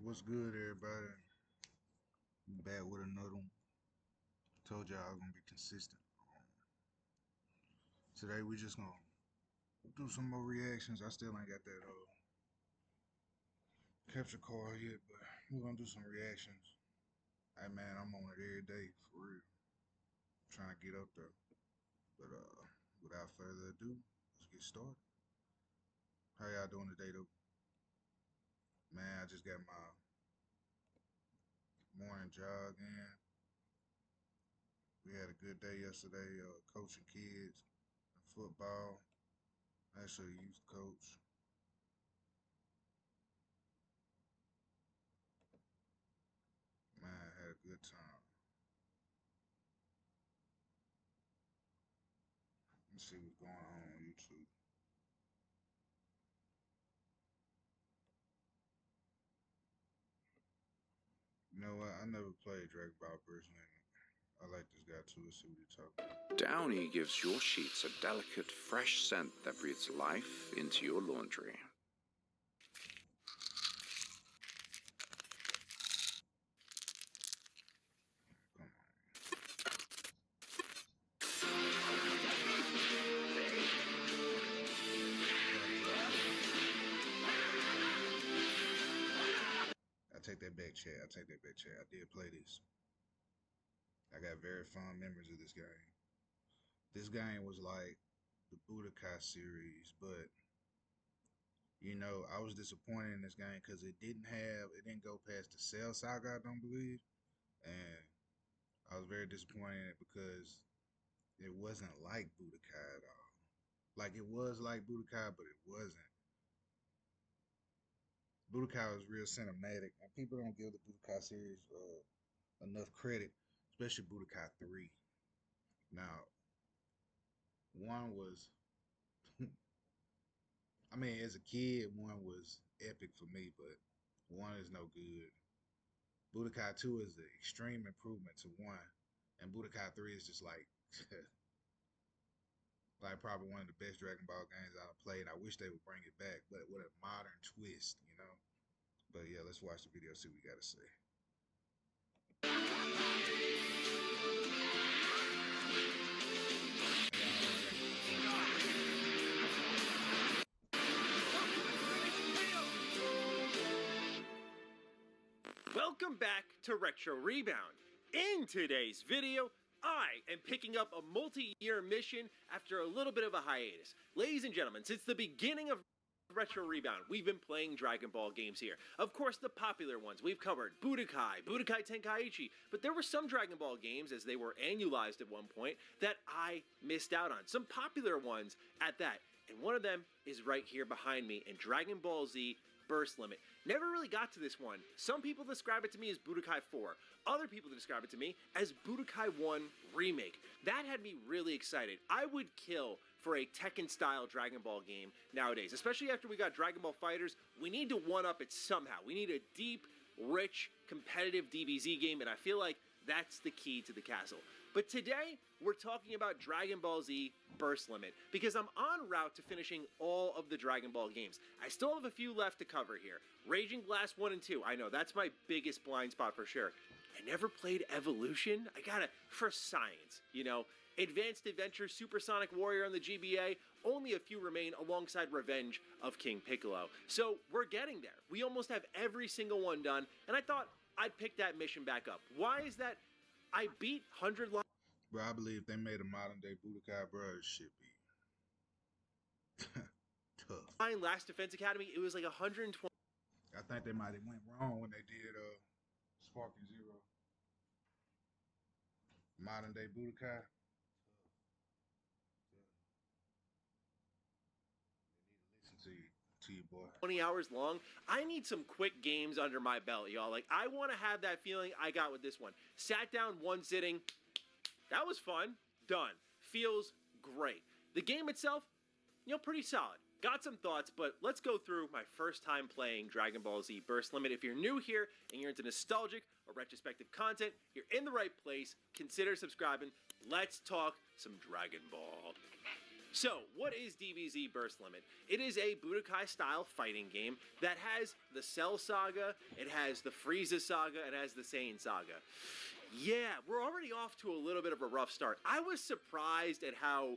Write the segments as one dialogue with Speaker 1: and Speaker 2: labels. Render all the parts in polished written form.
Speaker 1: What's good, everybody? Back with another one. Told y'all I was gonna be consistent. Today we just gonna do some more reactions. I still ain't got that capture card yet, but we're gonna do some reactions. Hey man, I'm on it every day for real. Trying to get up there. But without further ado, let's get started. How y'all doing today though? Man, I just got my morning jog in. We had a good day yesterday, coaching kids, football. Actually, youth coach. Man, I had a good time. Let's see what's going on YouTube. You know what? I never played Dragonball personally. I like this guy too. Let's see what he's talking about.
Speaker 2: Downy gives your sheets a delicate, fresh scent that breathes life into your laundry.
Speaker 1: Come on. I take that back, Chad. I take that back, Chad. I did play this. I got very fond memories of this game. This game was like the Budokai series, but you know, I was disappointed in this game because it didn't go past the Cell Saga, I don't believe, and I was very disappointed in it because it wasn't like Budokai at all. Like it was like Budokai, but it wasn't. Budokai was real cinematic, and people don't give the Budokai series enough credit, especially Budokai 3. Now, one was, I mean, as a kid, one was epic for me, but one is no good. Budokai 2 is the extreme improvement to one, and Budokai 3 is just like, like probably one of the best Dragon Ball games I've played. I wish they would bring it back, but with a modern twist, you know. But yeah, let's watch the video, see what we gotta say.
Speaker 3: Welcome back to Retro Rebound. In today's video, I am picking up a multi-year mission after a little bit of a hiatus. Ladies and gentlemen, since the beginning of Retro Rebound, we've been playing Dragon Ball games here. Of course, the popular ones we've covered, Budokai, Budokai Tenkaichi, but there were some Dragon Ball games, as they were annualized at one point, that I missed out on. Some popular ones at that, and one of them is right here behind me in Dragon Ball Z Burst Limit. Never really got to this one. Some people describe it to me as Budokai 4. Other people describe it to me as Budokai 1 Remake. That had me really excited. I would kill for a Tekken-style Dragon Ball game nowadays, especially after we got Dragon Ball FighterZ. We need to one-up it somehow. We need a deep, rich, competitive DBZ game, and I feel like that's the key to the castle. But today, we're talking about Dragon Ball Z Burst Limit, because I'm en route to finishing all of the Dragon Ball games. I still have a few left to cover here. Raging Blast 1 and 2, I know, that's my biggest blind spot for sure. I never played Evolution. I gotta, for science, you know. Advanced Adventure, Supersonic Warrior on the GBA, only a few remain alongside Revenge of King Piccolo. So we're getting there. We almost have every single one done, and I thought I'd pick that mission back up. Why is that? I beat 100 lines.
Speaker 1: Bro, I believe if they made a modern day Budokai, bro, it should be tough.
Speaker 3: Last Defense Academy, it was like 120.
Speaker 1: I think they might have went wrong when they did Sparking Zero. Modern day Budokai. They need to listen to you, boy.
Speaker 3: 20 hours long. I need some quick games under my belt, y'all. Like, I want to have that feeling I got with this one. Sat down one sitting. That was fun. Done. Feels great. The game itself, you know, pretty solid. Got some thoughts, but let's go through my first time playing Dragon Ball Z Burst Limit. If you're new here and you're into nostalgic or retrospective content, you're in the right place. Consider subscribing. Let's talk some Dragon Ball. So, what is DBZ Burst Limit? It is a Budokai-style fighting game that has the Cell Saga, it has the Frieza Saga, it has the Saiyan Saga. Yeah, we're already off to a little bit of a rough start. I was surprised at how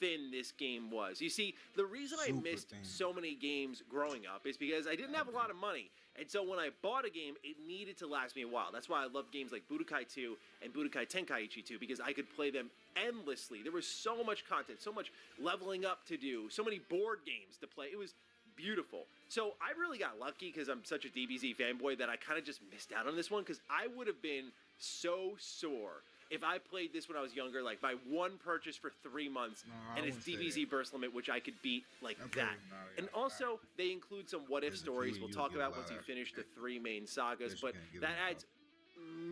Speaker 3: thin this game was. You see, the reason I missed so many games growing up is because I didn't have a lot of money. And so when I bought a game, it needed to last me a while. That's why I love games like Budokai 2 and Budokai Tenkaichi 2, because I could play them endlessly. There was so much content, so much leveling up to do, so many board games to play. It was beautiful. So I really got lucky because I'm such a DBZ fanboy that I kind of just missed out on this one, because I would have been so sore if I played this when I was younger, like by one purchase for 3 months, and it's DBZ Burst Limit, which I could beat like that. And also, they include some what-if stories we'll talk about once you finish the 3 main sagas, but that adds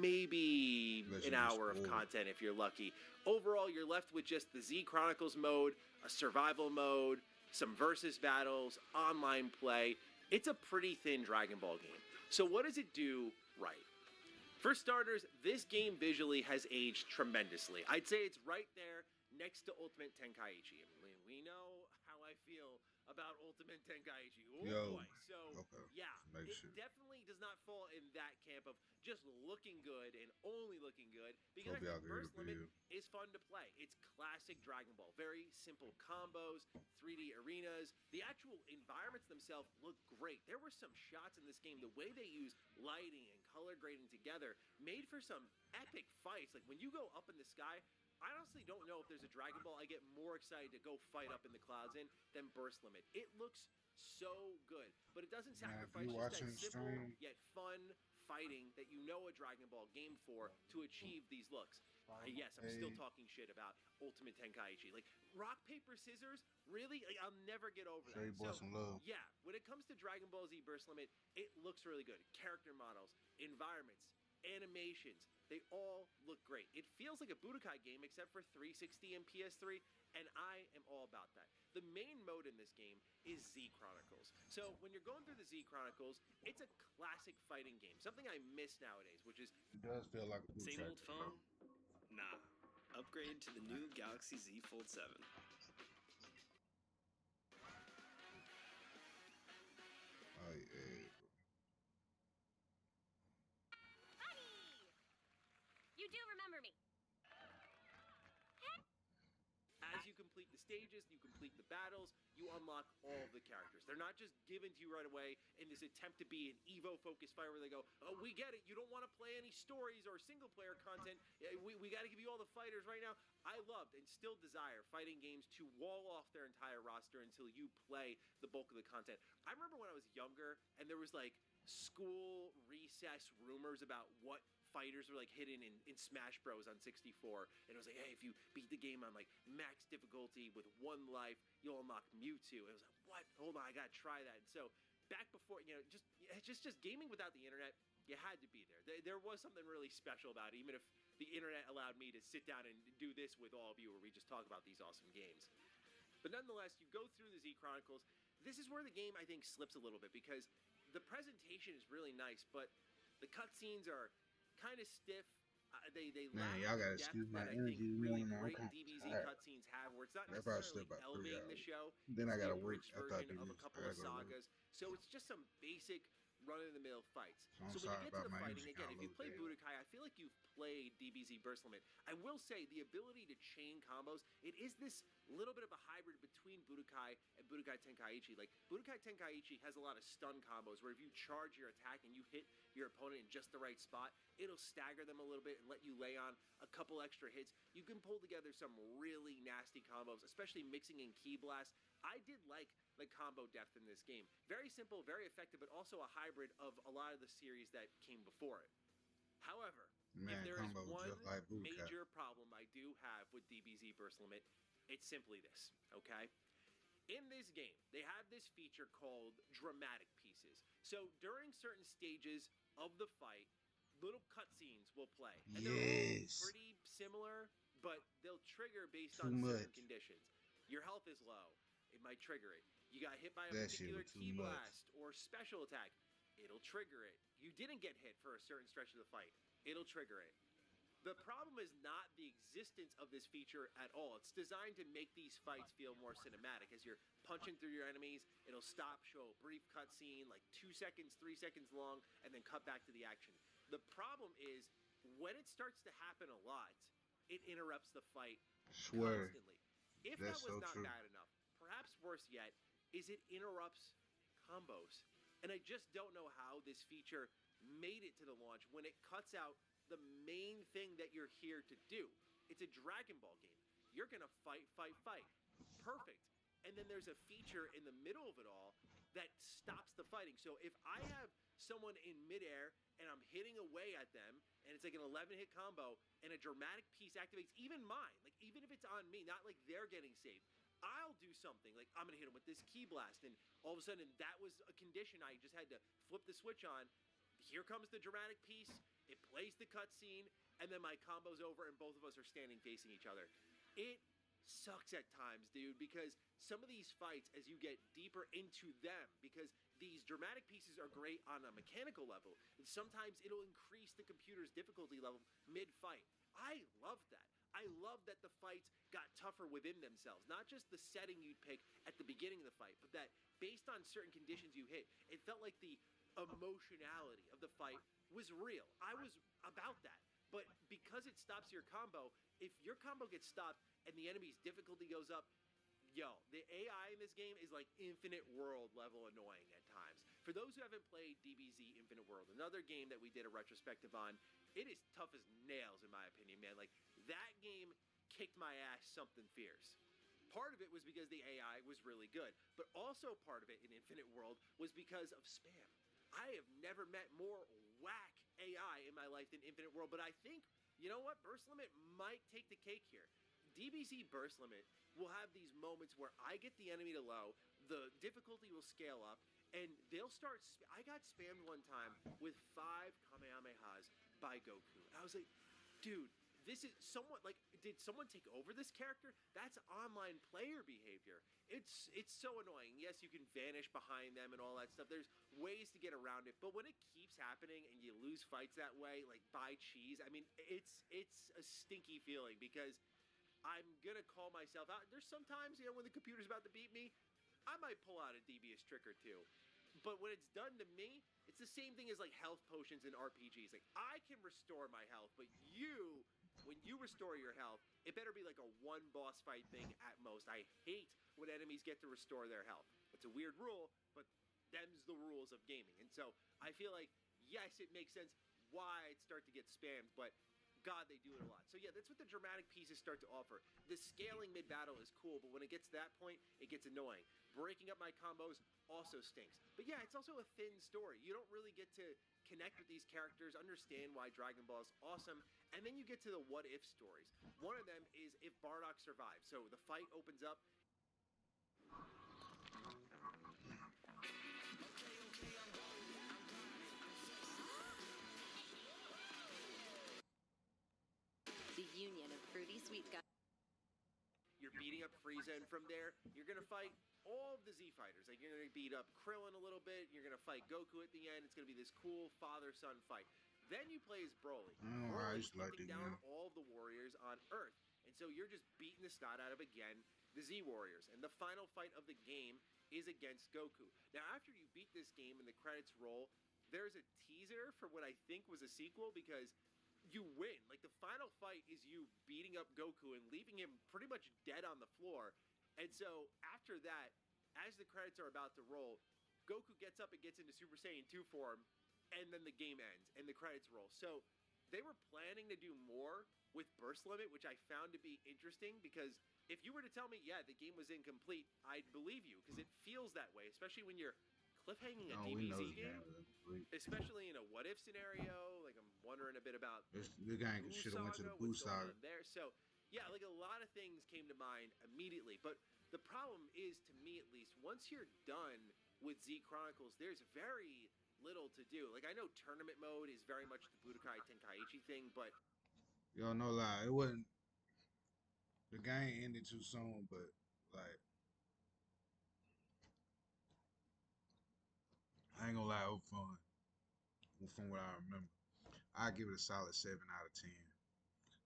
Speaker 3: maybe an hour of content if you're lucky. Overall, you're left with just the Z Chronicles mode, a survival mode, some versus battles, online play. It's a pretty thin Dragon Ball game. So what does it do right? For starters, this game visually has aged tremendously. I'd say it's right there next to Ultimate Tenkaichi. We know how I feel about Ultimate Tenkaichi. Oh boy. So, yeah, it definitely does not fall in that camp of just looking good and only looking good, because I think Burst Limit is fun to play. It's classic Dragon Ball. Very simple combos, 3D arenas. The actual environments themselves look great. There were some shots in this game, the way they use lighting and color grading together made for some epic fights. Like when you go up in the sky, I honestly don't know if there's a Dragon Ball I get more excited to go fight up in the clouds in than Burst Limit. It looks so good, but it doesn't sacrifice just that simple yet fun fighting that you know a Dragon Ball game for to achieve these looks. Yes, I'm still talking shit about Ultimate Tenkaichi. Like, rock, paper, scissors? Really? Like, I'll never get over that. So, yeah, when it comes to Dragon Ball Z Burst Limit, it looks really good. Character models, environments, animations, they all look great. It feels like a Budokai game except for 360 and PS3, and I am all about that. The main mode in this game is Z Chronicles. So when you're going through the Z Chronicles, it's a classic fighting game, something I miss nowadays, which is...
Speaker 1: It does feel like a
Speaker 4: same old phone? Nah. Upgrade to the new Galaxy Z Fold 7.
Speaker 5: You do remember me.
Speaker 3: As you complete the stages, you complete the battles, you unlock all of the characters. They're not just given to you right away in this attempt to be an Evo-focused fight where they go, oh, we get it, you don't want to play any stories or single-player content, we got to give you all the fighters right now. I loved and still desire fighting games to wall off their entire roster until you play the bulk of the content. I remember when I was younger and there was like school recess rumors about what fighters were like hidden in Smash Bros on 64, and it was like, hey, if you beat the game on like max difficulty with 1 life, you'll unlock Mewtwo. It was like, what? Hold on, I gotta try that. And so back before, you know, just gaming without the internet, you had to be there. There was something really special about it, even if the internet allowed me to sit down and do this with all of you, where we just talk about these awesome games. But nonetheless, you go through the Z Chronicles. This is where the game, I think, slips a little bit, because the presentation is really nice, but the cutscenes are kind of stiff. They lack
Speaker 1: y'all gotta
Speaker 3: depth
Speaker 1: excuse my
Speaker 3: that
Speaker 1: energy.
Speaker 3: I think really
Speaker 1: I'm
Speaker 3: great
Speaker 1: kinda
Speaker 3: DBZ
Speaker 1: tired.
Speaker 3: cutscenes have, where it's not
Speaker 1: I probably
Speaker 3: necessarily
Speaker 1: slept about 3
Speaker 3: elevating the
Speaker 1: hours.
Speaker 3: show.
Speaker 1: Then I
Speaker 3: It's
Speaker 1: gotta
Speaker 3: the
Speaker 1: work.
Speaker 3: abridged
Speaker 1: I thought
Speaker 3: version
Speaker 1: they
Speaker 3: of a
Speaker 1: was-
Speaker 3: couple
Speaker 1: I
Speaker 3: of
Speaker 1: gotta go to work.
Speaker 3: sagas. So it's just some basic run-of-the-mill fights.
Speaker 1: So I'm
Speaker 3: So when
Speaker 1: sorry
Speaker 3: you get to
Speaker 1: about
Speaker 3: the
Speaker 1: my
Speaker 3: fighting,
Speaker 1: energy
Speaker 3: again,
Speaker 1: kinda
Speaker 3: if you
Speaker 1: low
Speaker 3: play
Speaker 1: today.
Speaker 3: Budokai, I feel like you've played DBZ Burst Limit. I will say the ability to chain combos, it is this little bit of a hybrid between Budokai and Budokai Tenkaichi. Like, Budokai Tenkaichi has a lot of stun combos where if you charge your attack and you hit your opponent in just the right spot, it'll stagger them a little bit and let you lay on a couple extra hits. You can pull together some really nasty combos, especially mixing in Ki Blast. I did like the combo depth in this game. Very simple, very effective, but also a hybrid of a lot of the series that came before it. However, if there is one major problem I do have with DBZ Burst Limit, it's simply this, okay? In this game, they have this feature called dramatic pieces. So during certain stages of the fight, little cutscenes will play. And they're all pretty similar, but they'll trigger based on certain conditions. Your health is low, it might trigger it. You got hit by a particular Ki Blast or special attack, it'll trigger it. You didn't get hit for a certain stretch of the fight, it'll trigger it. The problem is not the existence of this feature at all. It's designed to make these fights feel more cinematic. As you're punching through your enemies, it'll stop, show a brief cutscene, like 2 seconds, 3 seconds long, and then cut back to the action. The problem is, when it starts to happen a lot, it interrupts the fight
Speaker 1: Swear.
Speaker 3: constantly. If
Speaker 1: That's
Speaker 3: that was
Speaker 1: so
Speaker 3: not
Speaker 1: true.
Speaker 3: bad enough, perhaps worse yet, is it interrupts combos. And I just don't know how this feature made it to the launch when it cuts out the main thing that you're here to do. It's a Dragon Ball game. You're gonna fight, fight, fight. Perfect. And then there's a feature in the middle of it all that stops the fighting. So if I have someone in midair and I'm hitting away at them, and it's like an 11-hit combo, and a dramatic piece activates, even mine, like even if it's on me, not like they're getting saved, I'll do something. Like I'm gonna hit them with this key blast, and all of a sudden that was a condition I just had to flip the switch on. Here comes the dramatic piece. It plays the cutscene, and then my combo's over, and both of us are standing facing each other. It sucks at times, dude, because some of these fights, as you get deeper into them, because these dramatic pieces are great on a mechanical level, and sometimes it'll increase the computer's difficulty level mid-fight. I love that. I love that the fights got tougher within themselves. Not just the setting you'd pick at the beginning of the fight, but that based on certain conditions you hit, it felt like the emotionality of the fight was real. I was about that. But because it stops your combo, if your combo gets stopped and the enemy's difficulty goes up, yo, the AI in this game is like Infinite World level annoying at times. For those who haven't played DBZ Infinite World, another game that we did a retrospective on, it is tough as nails in my opinion, man. Like, that game kicked my ass something fierce. Part of it was because the AI was really good, but also part of it in Infinite World was because of spam. I have never met more whack AI in my life than Infinite World, but I think, you know what, Burst Limit might take the cake here. DBZ Burst Limit will have these moments where I get the enemy to low, the difficulty will scale up, and they'll start. I got spammed one time with 5 Kamehamehas by Goku. And I was like, dude, this is someone, like, did someone take over this character? That's online player behavior. It's so annoying. Yes, you can vanish behind them and all that stuff. There's ways to get around it, but when it keeps happening and you lose fights that way, like by cheese, I mean, it's a stinky feeling because I'm gonna call myself out. There's sometimes, you know, when the computer's about to beat me, I might pull out a devious trick or two. But when it's done to me, it's the same thing as like health potions in RPGs. Like, I can restore my health, but you, when you restore your health, it better be like a one boss fight thing at most. I hate when enemies get to restore their health. It's a weird rule, but them's the rules of gaming. And so I feel like, yes, it makes sense why I'd start to get spammed, but God, they do it a lot. So yeah, that's what the dramatic pieces start to offer. The scaling mid-battle is cool, but when it gets to that point, it gets annoying. Breaking up my combos also stinks. But yeah, it's also a thin story. You don't really get to connect with these characters, understand why Dragon Ball is awesome, and then you get to the what-if stories. One of them is if Bardock survives. So the fight opens up.
Speaker 6: The union of fruity sweet gum.
Speaker 3: You're beating up Frieza, and from there, you're going to fight all of the Z fighters. Like, you're going to beat up Krillin a little bit, you're going to fight Goku at the end. It's going to be this cool father-son fight. Then you play as Broly.
Speaker 1: I used to like
Speaker 3: hunting
Speaker 1: the
Speaker 3: down
Speaker 1: game.
Speaker 3: all of the warriors on Earth. And so you're just beating the snot out of, again, the Z Warriors. And the final fight of the game is against Goku. Now, after you beat this game and the credits roll, there's a teaser for what I think was a sequel, because you win. Like, the final fight is you beating up Goku and leaving him pretty much dead on the floor. And so after that, as the credits are about to roll, Goku gets up and gets into Super Saiyan 2 form, and then the game ends and the credits roll. So they were planning to do more with Burst Limit, which I found to be interesting, because if you were to tell me, yeah, the game was incomplete, I'd believe you, because it feels that way, especially when you're cliffhanging a
Speaker 1: We know
Speaker 3: DBZ
Speaker 1: the
Speaker 3: game.
Speaker 1: game.
Speaker 3: Especially in a what-if scenario. Like, I'm wondering a bit about
Speaker 1: The game should have went to the
Speaker 3: Saga,
Speaker 1: Buus
Speaker 3: what's going
Speaker 1: saga.
Speaker 3: on there. So, yeah, like, a lot of things came to mind immediately. But the problem is, to me at least, once you're done with Z Chronicles, there's very little to do. Like, I know tournament mode is very much the Budokai Tenkaichi thing, but
Speaker 1: Yo, no lie, it wasn't. The game ended too soon, but like, I ain't gonna lie, it was fun. From what I remember, I give it a solid 7 out of 10.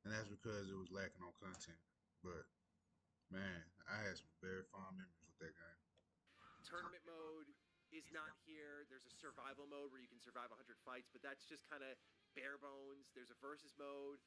Speaker 1: and that's because it was lacking on content. But man, I had some very fond memories with that game.
Speaker 3: Tournament mode is not here. There's a survival mode where you can survive 100 fights, but that's just kind of bare bones. There's a versus mode.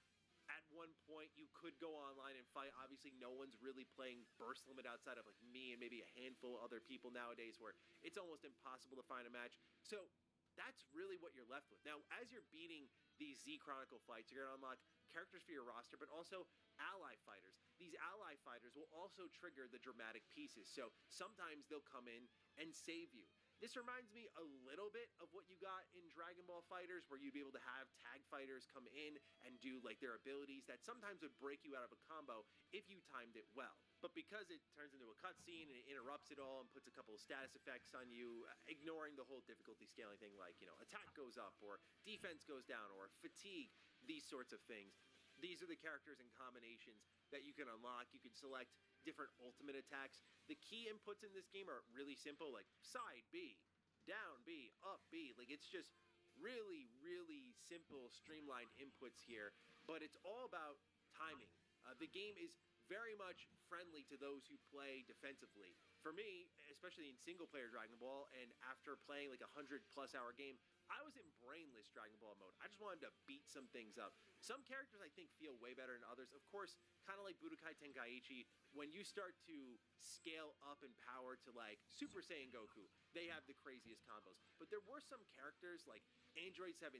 Speaker 3: At one point, you could go online and fight. Obviously, no one's really playing burst limit outside of like me and maybe a handful of other people nowadays, where it's almost impossible to find a match. So that's really what you're left with. Now, as you're beating these Z Chronicle fights, you're going to unlock characters for your roster, but also ally fighters. These ally fighters will also trigger the dramatic pieces. So sometimes they'll come in and save you. This reminds me a little bit of what you got in Dragon Ball FighterZ, where you'd be able to have tag fighters come in and do like their abilities that sometimes would break you out of a combo if you timed it well. But because it turns into a cutscene and it interrupts it all and puts a couple of status effects on you, ignoring the whole difficulty scaling thing like, attack goes up or defense goes down or fatigue, these sorts of things. These are the characters and combinations that you can unlock. You can select different ultimate attacks. The key inputs in this game are really simple, like side B, down B, up B. Like it's just really, really simple, streamlined inputs here, but it's all about timing. The game is very much friendly to those who play defensively. For me, especially in single player Dragon Ball, and after playing like a 100+ hour game, I was in brainless Dragon Ball mode. I just wanted to beat some things up. Some characters I think feel way better than others. Of course, kind of like Budokai Tenkaichi, when you start to scale up in power to like Super Saiyan Goku, they have the craziest combos. But there were some characters like Android 17,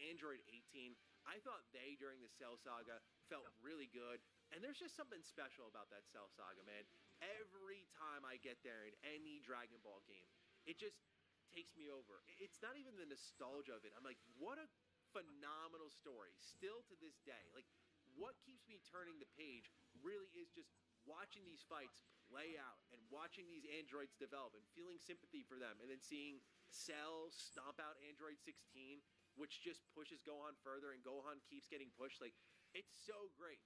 Speaker 3: Android 18. I thought they, during the Cell Saga, felt really good. And there's just something special about that Cell Saga, man. Every time I get there in any Dragon Ball game, it just takes me over. It's not even the nostalgia of it. I'm like, what a phenomenal story. Still to this day. Like, what keeps me turning the page really is just watching these fights play out and watching these androids develop and feeling sympathy for them, and then seeing Cell stomp out Android 16, which just pushes Gohan further, and Gohan keeps getting pushed. Like, it's so great.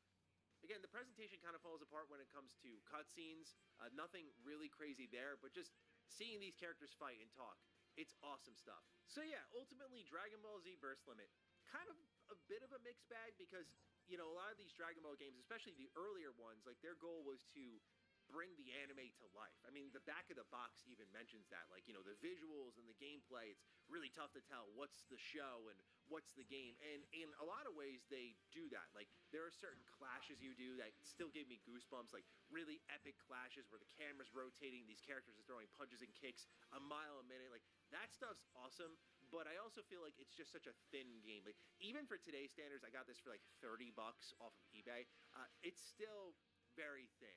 Speaker 3: Again, the presentation kind of falls apart when it comes to cutscenes. Nothing really crazy there, but just seeing these characters fight and talk, it's awesome stuff. So yeah, ultimately Dragon Ball Z Burst Limit, kind of a bit of a mixed bag because, a lot of these Dragon Ball games, especially the earlier ones, like their goal was to bring the anime to life. I mean, the back of the box even mentions that, like, the visuals and the gameplay, it's really tough to tell what's the show and what's the game. And in a lot of ways, they do that. Like, there are certain clashes you do that still give me goosebumps, like really epic clashes where the camera's rotating, these characters are throwing punches and kicks a mile a minute. Like, that stuff's awesome, but I also feel like it's just such a thin game. Like, even for today's standards, I got this for like $30 off of eBay. It's still very thin.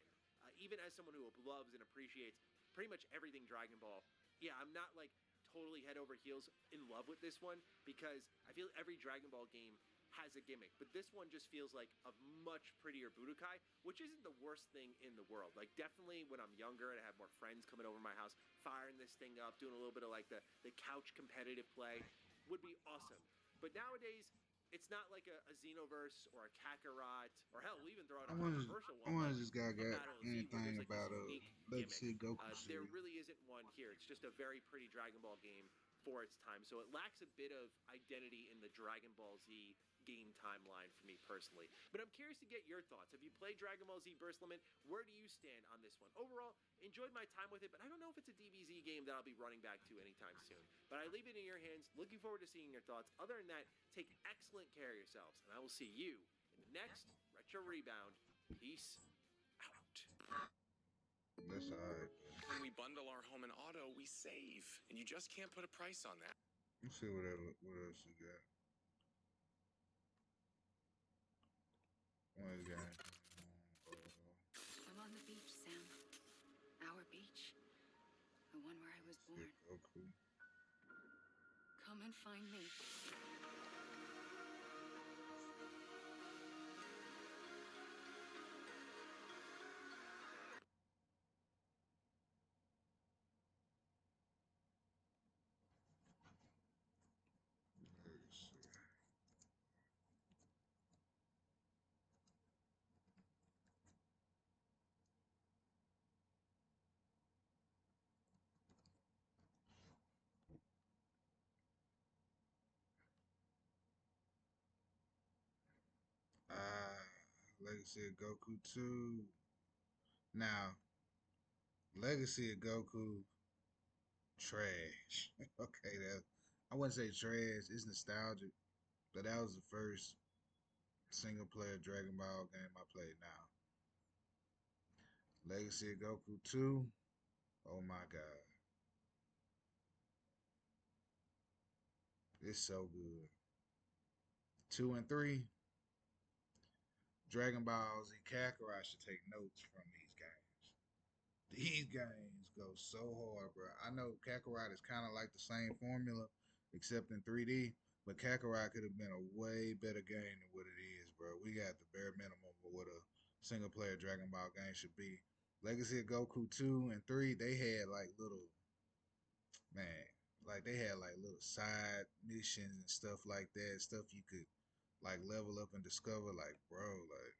Speaker 3: Even as someone who loves and appreciates pretty much everything Dragon Ball, yeah, I'm not like totally head over heels in love with this one, because I feel every Dragon Ball game has a gimmick, but this one just feels like a much prettier Budokai, which isn't the worst thing in the world. Like, definitely when I'm younger and I have more friends coming over my house, firing this thing up, doing a little bit of like the couch competitive play would be awesome. But nowadays, it's not like a Xenoverse or a Kakarot, or hell, we even throw out
Speaker 1: I
Speaker 3: a
Speaker 1: wonder,
Speaker 3: controversial
Speaker 1: I
Speaker 3: one
Speaker 1: wonder
Speaker 3: like
Speaker 1: if this guy
Speaker 3: a
Speaker 1: got
Speaker 3: Battle of Z, where
Speaker 1: anything
Speaker 3: there's like
Speaker 1: about
Speaker 3: this
Speaker 1: a
Speaker 3: unique
Speaker 1: Legacy
Speaker 3: gimmick.
Speaker 1: Goku
Speaker 3: There
Speaker 1: series.
Speaker 3: really isn't one here. It's just a very pretty Dragon Ball game for its time. So it lacks a bit of identity in the Dragon Ball Z game timeline for me personally. But I'm curious to get your thoughts. Have you played Dragon Ball Z Burst Limit? Where do you stand on this one? Overall, enjoyed my time with it, but I don't know if it's a DBZ game that I'll be running back to anytime soon. But I leave it in your hands. Looking forward to seeing your thoughts. Other than that, take excellent care of yourselves, and I will see you in the next Retro Rebound. Peace out.
Speaker 1: That's alright.
Speaker 7: When we bundle our home and auto, we save, and you just can't put a price on that.
Speaker 1: Let's see what else you got. What is that?
Speaker 6: I'm on the beach, Sam. Our beach. The one where I was born.
Speaker 1: Goku.
Speaker 6: Come and find me.
Speaker 1: Let's see. Legacy of Goku 2. Now, Legacy of Goku, trash. Okay, that I wouldn't say trash. It's nostalgic, but that was the first single player Dragon Ball game I played. Now, Legacy of Goku 2. Oh my god, it's so good. 2 and 3. Dragon Ball Z Kakarot should take notes from these games. These games go so hard, bro. I know Kakarot is kind of like the same formula, except in 3D. But Kakarot could have been a way better game than what it is, bro. We got the bare minimum of what a single player Dragon Ball game should be. Legacy of Goku 2 and 3, they had like little, man, like they had like little side missions and stuff like that. Stuff you could like level up and discover. Like, bro, like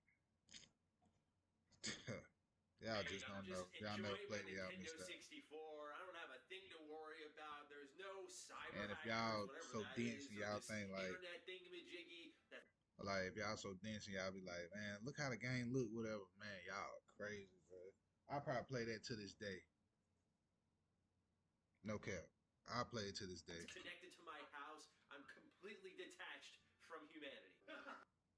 Speaker 1: y'all
Speaker 3: Hey,
Speaker 1: just
Speaker 3: I'm
Speaker 1: don't know.
Speaker 3: just
Speaker 1: If y'all never
Speaker 3: enjoying my
Speaker 1: played it, y'all
Speaker 3: Nintendo
Speaker 1: missed out.
Speaker 3: 64. I don't have a thing to worry about. There's no cyber
Speaker 1: And if
Speaker 3: hackers,
Speaker 1: y'all
Speaker 3: whatever
Speaker 1: so
Speaker 3: that
Speaker 1: dense
Speaker 3: is,
Speaker 1: and
Speaker 3: or
Speaker 1: y'all
Speaker 3: this
Speaker 1: think
Speaker 3: internet thingamajiggy. That's
Speaker 1: like if y'all so dense and y'all be like, man, look how the game look, whatever, man, y'all are crazy, bro. I probably play that to this day. No cap. I play it to this day.
Speaker 3: connected to my house. I'm completely detached from humanity.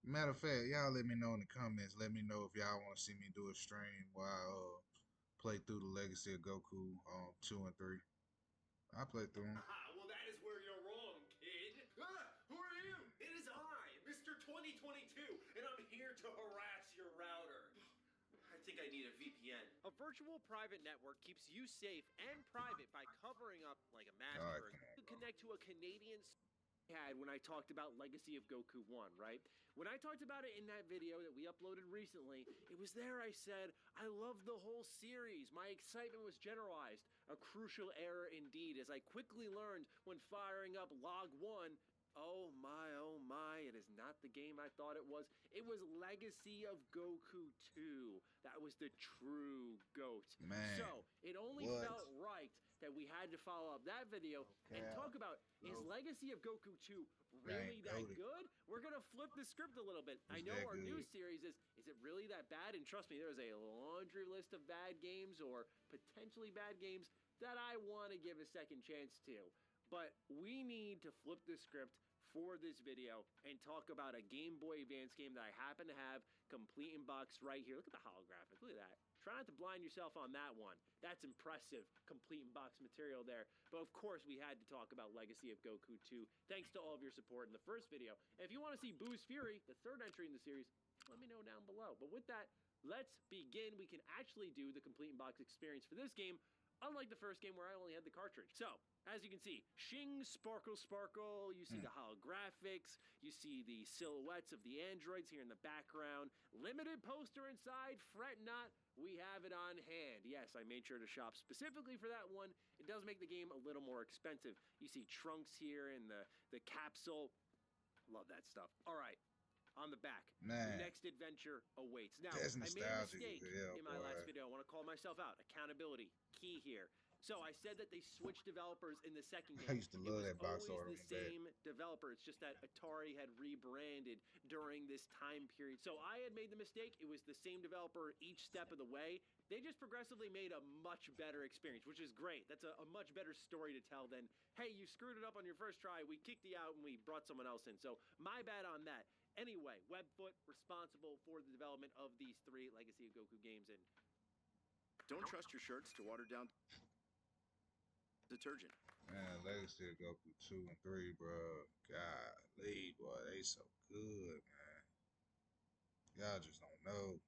Speaker 1: Matter of fact, y'all let me know in the comments. Let me know if y'all want to see me do a stream while I play through the Legacy of Goku 2 and 3. I play through them.
Speaker 3: Well, that is where you're wrong, kid. Who are you? It is I, Mr. 2022, and I'm here to harass your router. I think I need a VPN. A virtual private network keeps you safe and private by covering up like a
Speaker 1: All
Speaker 3: mask
Speaker 1: right,
Speaker 3: for
Speaker 1: come on,
Speaker 3: to
Speaker 1: bro.
Speaker 3: connect to a Canadian had when I talked about Legacy of Goku 1, right? When I talked about it in that video that we uploaded recently, it was there I said, I love the whole series. My excitement was generalized. A crucial error indeed, as I quickly learned when firing up Log 1, oh my, it is not the game I thought it was. It was Legacy of Goku 2. That was the true GOAT.
Speaker 1: Man,
Speaker 3: So, it only
Speaker 1: what?
Speaker 3: felt right that we had to follow up that video and
Speaker 1: Okay.
Speaker 3: talk about, is Legacy of Goku 2 really
Speaker 1: Dang,
Speaker 3: that
Speaker 1: goated.
Speaker 3: good? We're going to flip the script a little bit. I
Speaker 1: It's
Speaker 3: know
Speaker 1: that
Speaker 3: our new
Speaker 1: good.
Speaker 3: series is it really that bad? And trust me, there's a laundry list of bad games or potentially bad games that I want to give a second chance to. But we need to flip the script for this video and talk about a Game Boy Advance game that I happen to have complete in box right here. Look at the holographic. Look at that. Try not to blind yourself on that one. That's impressive, complete in box material there. But of course, we had to talk about Legacy of Goku 2, thanks to all of your support in the first video. And if you want to see Buus Fury, the third entry in the series, let me know down below. But with that, let's begin. We can actually do the complete in box experience for this game, unlike the first game where I only had the cartridge. So, as you can see, shing, sparkle, sparkle. You see the holographics. You see the silhouettes of the androids here in the background. Limited poster inside. Fret not. We have it on hand. Yes, I made sure to shop specifically for that one. It does make the game a little more expensive. You see Trunks here in the capsule. Love that stuff. All right. On the back,
Speaker 1: Man,
Speaker 3: next adventure awaits. Now,
Speaker 1: that's
Speaker 3: I made a
Speaker 1: nostalgic
Speaker 3: mistake
Speaker 1: as hell,
Speaker 3: in my
Speaker 1: boy.
Speaker 3: last video. I want to call myself out. Accountability, key here. So I said that they switched developers in the second
Speaker 1: I
Speaker 3: game.
Speaker 1: used to
Speaker 3: It
Speaker 1: love
Speaker 3: was
Speaker 1: that box
Speaker 3: always
Speaker 1: art on
Speaker 3: the
Speaker 1: the back.
Speaker 3: same developer. It's just that Atari had rebranded during this time period. So I had made the mistake. It was the same developer each step of the way. They just progressively made a much better experience, which is great. That's a much better story to tell than, hey, you screwed it up on your first try. We kicked you out and we brought someone else in. So my bad on that. Anyway, Webfoot responsible for the development of these 3 Legacy of Goku games. And
Speaker 8: don't trust your shirts to watered down detergent.
Speaker 1: Man, Legacy of Goku 2 and 3, bro. Golly, boy, they so good, man. Y'all just don't know.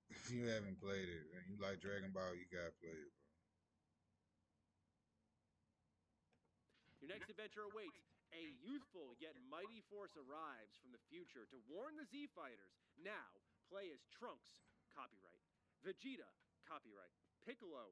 Speaker 1: If you haven't played it and you like Dragon Ball, you gotta play it, bro.
Speaker 3: your next adventure awaits. A youthful yet mighty force arrives from the future to warn the Z Fighters. Now, play as Trunks, copyright. Vegeta, copyright. Piccolo,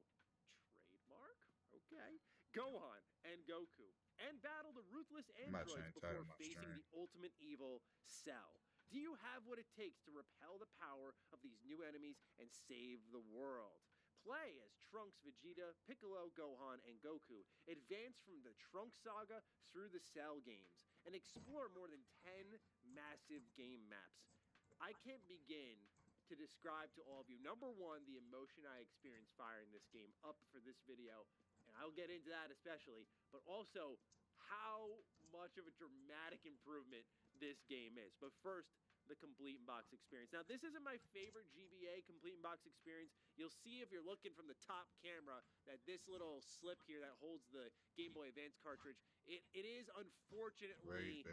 Speaker 3: trademark? Okay. Gohan and Goku. And battle the ruthless
Speaker 1: I'm about to
Speaker 3: androids
Speaker 1: change the title
Speaker 3: before
Speaker 1: of my
Speaker 3: facing
Speaker 1: stream.
Speaker 3: the ultimate evil, Cell. Do you have what it takes to repel the power of these new enemies and save the world? play as Trunks, Vegeta, Piccolo, Gohan, and Goku advance from the Trunks saga through the Cell games and explore more than 10 massive game maps. I can't begin to describe to all of you, number one, the emotion I experienced firing this game up for this video, and I'll get into that especially, but also how much of a dramatic improvement this game is. But first, the complete in-box experience. Now, this isn't my favorite GBA complete in-box experience. You'll see if you're looking from the top camera that this little slip here that holds the Game Boy Advance cartridge, it is unfortunately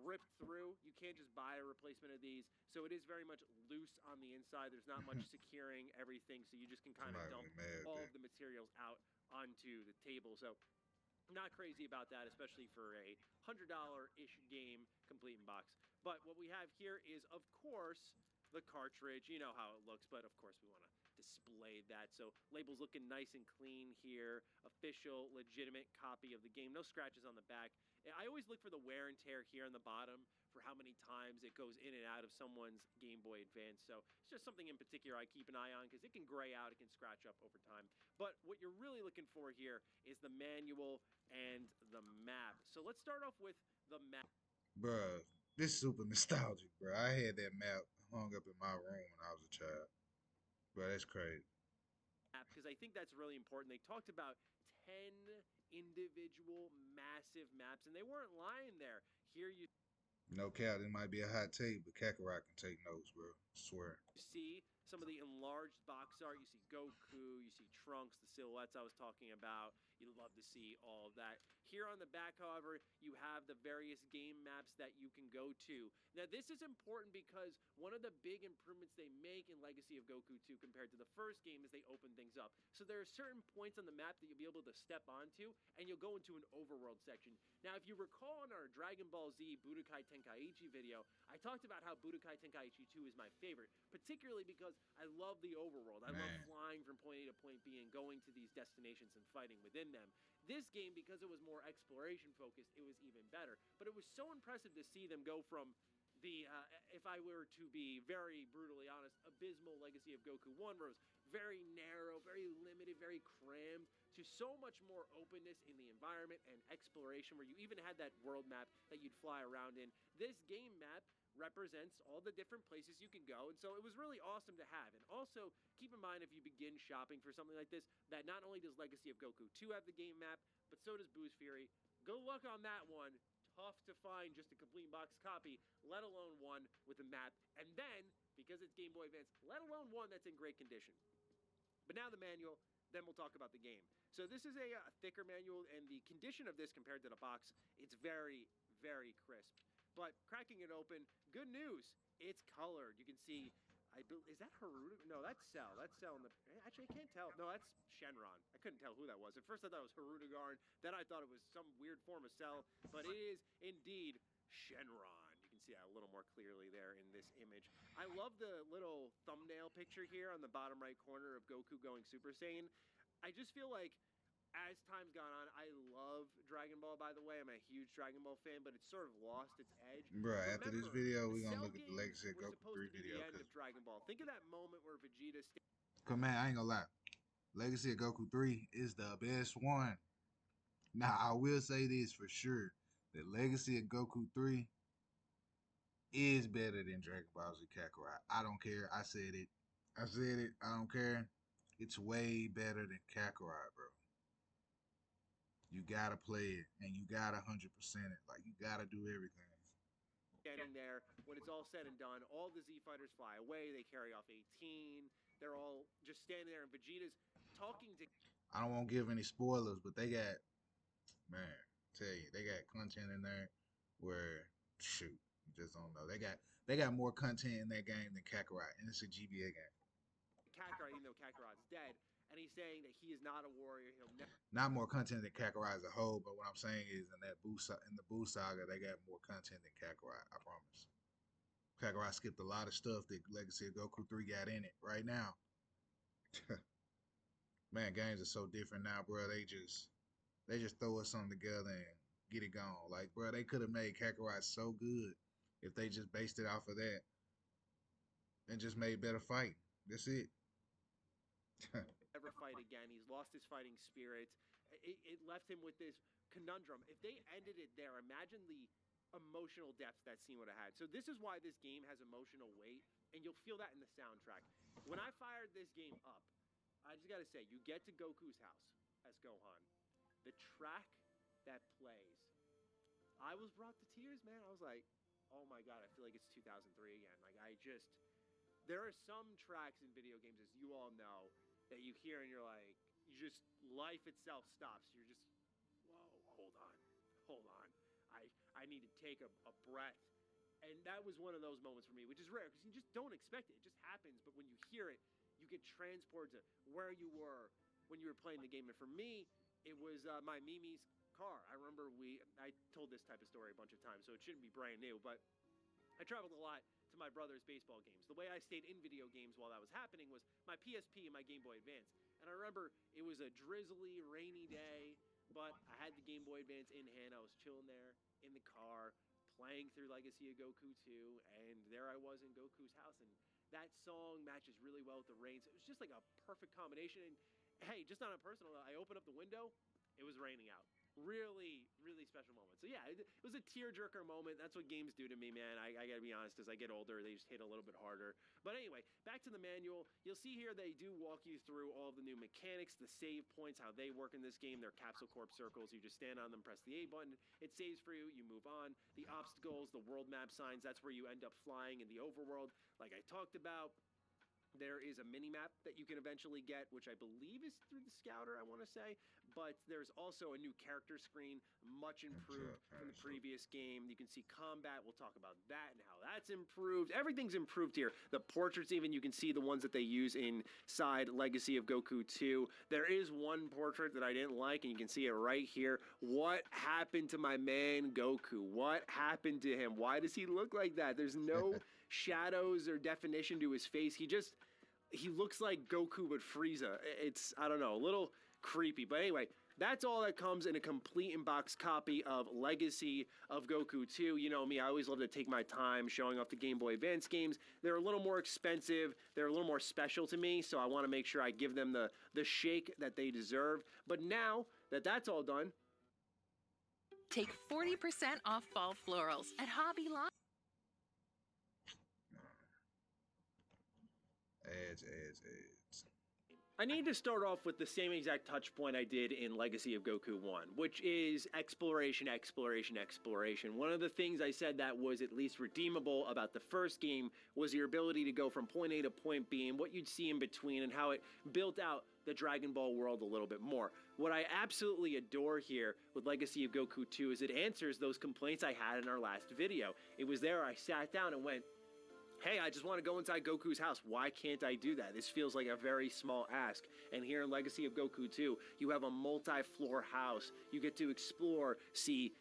Speaker 3: ripped through. You can't just buy a replacement of these, so it is very much loose on the inside. There's not much securing everything, so you just can kind of dump all of the materials out onto the table. So not crazy about that, especially for a $100-ish game complete in box. But what we have here is, of course, the cartridge. You know how it looks, but of course we want to display that. So label's looking nice and clean here. Official, legitimate copy of the game. No scratches on the back. I always look for the wear and tear here on the bottom for how many times it goes in and out of someone's Game Boy Advance. So it's just something in particular I keep an eye on because it can gray out, it can scratch up over time. But what you're really looking for here is the manual and the map. So let's start off with the map.
Speaker 1: Bruh, this is super nostalgic, bro. I had that map hung up in my room when I was a child. Bro, that's crazy.
Speaker 3: Because I think that's really important. They talked about 10 individual massive maps, and they weren't lying there. Here you
Speaker 1: No cap, it might be a hot take, but Kakarot can take notes, bro. I swear.
Speaker 3: see some of the enlarged box art. You see Goku, you see Trunks, the silhouettes I was talking about. You'd love to see all of that. Here on the back, however, you have the various game maps that you can go to. Now, this is important because one of the big improvements they make in Legacy of Goku 2 compared to the first game is they open things up. So there are certain points on the map that you'll be able to step onto, and you'll go into an overworld section. Now, if you recall in our Dragon Ball Z Budokai Tenkaichi video, I talked about how Budokai Tenkaichi 2 is my favorite, particularly because I love the overworld. I love flying from point A to point B and going to these destinations and fighting within them. This game, because it was more exploration focused, it was even better. But it was so impressive to see them go from the, if I were to be very brutally honest, abysmal Legacy of Goku 1, where it was very narrow, very limited, very crammed, to so much more openness in the environment and exploration, where you even had that world map that you'd fly around in. This game map represents all the different places you can go, and so it was really awesome to have. And also, keep in mind if you begin shopping for something like this, that not only does Legacy of Goku 2 have the game map, but so does Buus Fury. Good luck on that one. Tough to find just a complete box copy, let alone one with a map. And then, because it's Game Boy Advance, let alone one that's in great condition. But now the manual, then we'll talk about the game. So this is a thicker manual, and the condition of this compared to the box, it's very, very crisp. But cracking it open, good news, it's colored. You can see, is that Haruto? No, that's Cell. That's Cell in the, actually I can't tell. No, that's Shenron. I couldn't tell who that was. At first I thought it was Harutogarn, then I thought it was some weird form of Cell, but it is indeed Shenron. You can see that a little more clearly there in this image. I love the little thumbnail picture here on the bottom right corner of Goku going Super Saiyan. I just feel like as time's gone on, I love Dragon Ball, by the way. I'm a huge Dragon Ball fan, but it's sort of lost its edge.
Speaker 1: Bro, after this video, we're going to
Speaker 3: Cell
Speaker 1: look at the Legacy of
Speaker 3: games
Speaker 1: Goku
Speaker 3: were
Speaker 1: 3
Speaker 3: supposed to be
Speaker 1: video.
Speaker 3: the end of Dragon Ball. Think of that moment where Vegeta
Speaker 1: Cause man, I ain't gonna lie. Legacy of Goku 3 is the best one. Now, I will say this for sure. That Legacy of Goku 3 is better than Dragon Ball Z Kakarot. I don't care. I said it. I said it. I don't care. It's way better than Kakarot, bro. You gotta play it, and you gotta 100% it. Like, you gotta do everything.
Speaker 3: standing there, when it's all said and done, all the Z fighters fly away. They carry off 18. They're all just standing there, and Vegeta's talking to.
Speaker 1: I don't want to give any spoilers, but they got, man, tell you, they got content in there where, shoot, you just don't know. They got more content in that game than Kakarot, and it's a GBA game.
Speaker 3: Kakarot, even though Kakarot's dead, and he's saying that he is not a warrior. He'll never.
Speaker 1: Not more content than Kakarot as a whole, but what I'm saying is in the Buus saga, they got more content than Kakarot. I promise. Kakarot skipped a lot of stuff that Legacy of Goku 3 got in it right now. Man, games are so different now, bro. They just throw us something together and get it gone. Like, bro, they could have made Kakarot so good if they just based it off of that and just made better fight. That's it.
Speaker 3: never fight again. He's lost his fighting spirit. It left him with this conundrum. If they ended it there, imagine the emotional depth that scene would have had. So this is why this game has emotional weight, and you'll feel that in the soundtrack. When I fired this game up, I just gotta say, you get to Goku's house as Gohan. The track that plays, I was brought to tears, man. I was like, oh my god, I feel like it's 2003 again. Like, there are some tracks in video games, as you all know, that you hear and you're like, life itself stops. You're just, whoa, hold on. I need to take a breath. And that was one of those moments for me, which is rare because you just don't expect it. It just happens. But when you hear it, you get transported to where you were when you were playing the game. And for me, it was my Mimi's car. I remember I told this type of story a bunch of times, so it shouldn't be brand new. But I traveled a lot to my brother's baseball games. The way I stayed in video games while that was happening was my PSP and my Game Boy Advance. And I remember it was a drizzly, rainy day, but I had the Game Boy Advance in hand. I was chilling there in the car, playing through Legacy of Goku 2, and there I was in Goku's house, and that song matches really well with the rain. So it was just like a perfect combination. And hey, just on a personal note, I opened up the window, it was raining out. Really, really special moment. So yeah, it was a tearjerker moment. That's what games do to me, man. I gotta be honest, as I get older, they just hit a little bit harder. But anyway, back to the manual. You'll see here they do walk you through all of the new mechanics, the save points, how they work in this game. They're Capsule Corp circles. You just stand on them, press the A button. It saves for you. You move on. The obstacles, the world map signs, that's where you end up flying in the overworld, like I talked about. There is a mini-map that you can eventually get, which I believe is through the Scouter, I want to say. But there's also a new character screen, much improved from the previous game. You can see combat. We'll talk about that and how that's improved. Everything's improved here. The portraits even, you can see the ones that they use inside Legacy of Goku 2. There is one portrait that I didn't like, and you can see it right here. What happened to my man Goku? What happened to him? Why does he look like that? There's no shadows or definition to his face. He looks like Goku but Frieza. It's, I don't know, a little creepy. But anyway, that's all that comes in a complete in-box copy of Legacy of Goku 2. You know me, I always love to take my time showing off the Game Boy Advance games. They're a little more expensive. They're a little more special to me, so I want to make sure I give them the shake that they deserve. But now that that's all done,
Speaker 9: take 40% off fall florals at Hobby Lobby.
Speaker 1: Ads.
Speaker 3: I need to start off with the same exact touch point I did in Legacy of Goku 1, which is exploration. One of the things I said that was at least redeemable about the first game was your ability to go from point A to point B and what you'd see in between and how it built out the Dragon Ball world a little bit more. What I absolutely adore here with Legacy of Goku 2 is it answers those complaints I had in our last video. It was there, I sat down and went, hey, I just want to go inside Goku's house. Why can't I do that? This feels like a very small ask. And here in Legacy of Goku 2, you have a multi-floor house. You get to explore, see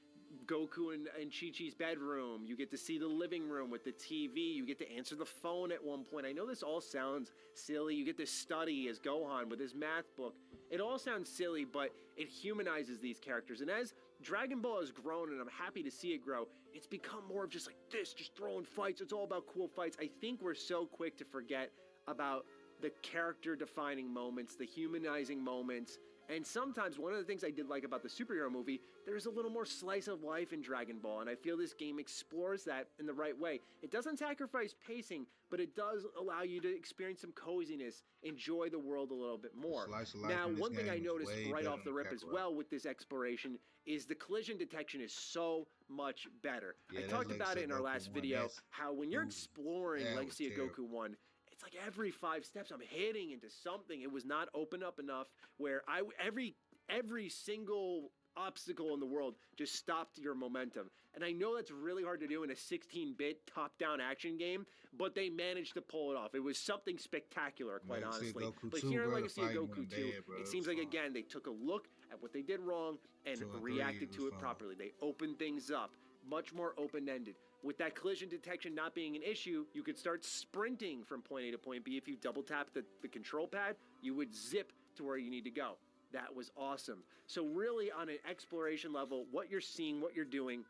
Speaker 3: Goku and Chi-Chi's bedroom. You get to see the living room with the TV. You get to answer the phone at one point. I know this all sounds silly. You get to study as Gohan with his math book. It all sounds silly, but it humanizes these characters. And as Dragon Ball has grown, and I'm happy to see it grow, it's become more of just like this, just throwing fights. It's all about cool fights. I think we're so quick to forget about the character-defining moments, the humanizing moments. And sometimes one of the things I did like about the superhero movie, there's a little more slice of life in Dragon Ball, and I feel this game explores that in the right way. It doesn't sacrifice pacing, but it does allow you to experience some coziness, enjoy the world a little bit more. Now, one thing I noticed right off the rip as well with this exploration is the collision detection is so much better. I talked about it in our last video, how when you're exploring Legacy of Goku 1, it's like every 5 steps I'm hitting into something. It was not open up enough where every single obstacle in the world just stopped your momentum. And I know that's really hard to do in a 16-bit top-down action game, but they managed to pull it off. It was something spectacular, quite honestly. But here in Legacy of Goku 2, it seems like, again, they took a look at what they did wrong and reacted to it properly. They opened things up, much more open-ended. With that collision detection not being an issue, you could start sprinting from point A to point B. If you double tap the control pad, you would zip to where you need to go. That was awesome. So really on an exploration level, what you're seeing, what you're doing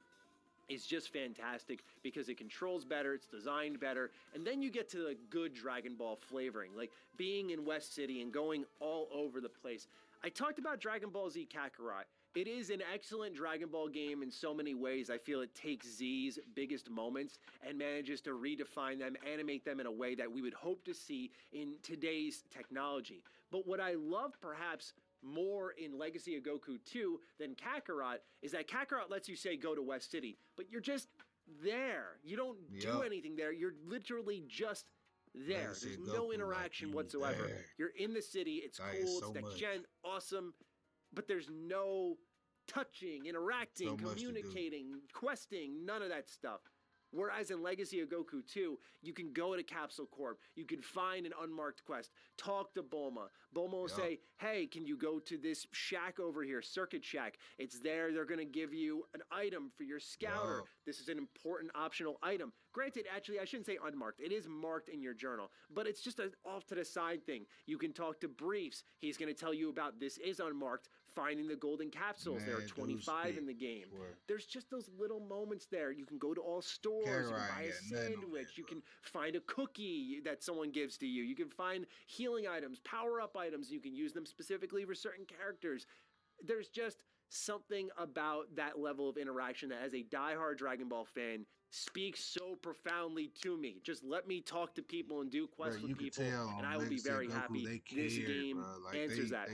Speaker 3: is just fantastic because it controls better, it's designed better, and then you get to the good Dragon Ball flavoring, like being in West City and going all over the place. I talked about Dragon Ball Z Kakarot. It is an excellent Dragon Ball game in so many ways. I feel it takes Z's biggest moments and manages to redefine them, animate them in a way that we would hope to see in today's technology. But what I love perhaps more in Legacy of Goku 2 than Kakarot is that Kakarot lets you say go to West City, but you're just there. You don't do anything there. You're literally just there.
Speaker 1: Legacy
Speaker 3: There's
Speaker 1: of
Speaker 3: no
Speaker 1: Goku,
Speaker 3: interaction
Speaker 1: like, you
Speaker 3: whatsoever.
Speaker 1: there.
Speaker 3: You're in the city. It's
Speaker 1: That is
Speaker 3: cool.
Speaker 1: so
Speaker 3: It's next
Speaker 1: much.
Speaker 3: gen, awesome, but there's no touching, interacting,
Speaker 1: So much to do.
Speaker 3: communicating, questing, none of that stuff. Whereas in Legacy of Goku 2, you can go to Capsule Corp, you can find an unmarked quest, talk to Bulma. Bulma will say, hey, can you go to this shack over here, Circuit Shack? It's there, they're gonna give you an item for your scouter.
Speaker 1: Yup.
Speaker 3: This is an important optional item. Granted, actually, I shouldn't say unmarked, it is marked in your journal, but it's just an off to the side thing. You can talk to Briefs, he's gonna tell you about this is unmarked, finding the golden capsules. There are
Speaker 1: Man,
Speaker 3: 25
Speaker 1: dude,
Speaker 3: in the game.
Speaker 1: swear.
Speaker 3: There's just those little moments there. You can go to all stores, you can
Speaker 1: Kakarot
Speaker 3: buy a
Speaker 1: ain't got nothing on
Speaker 3: sandwich,
Speaker 1: that,
Speaker 3: you
Speaker 1: bro.
Speaker 3: can find a cookie that someone gives to you, you can find healing items, power-up items, you can use them specifically for certain characters. There's just something about that level of interaction that, as a diehard Dragon Ball fan, speaks so profoundly to me. Just let me talk to people and do quests
Speaker 1: Bro,
Speaker 3: with
Speaker 1: you
Speaker 3: people,
Speaker 1: could tell
Speaker 3: and
Speaker 1: on
Speaker 3: I will be
Speaker 1: Legacy of
Speaker 3: very
Speaker 1: Goku,
Speaker 3: happy
Speaker 1: they
Speaker 3: this
Speaker 1: cared,
Speaker 3: game
Speaker 1: bro. Like,
Speaker 3: answers that.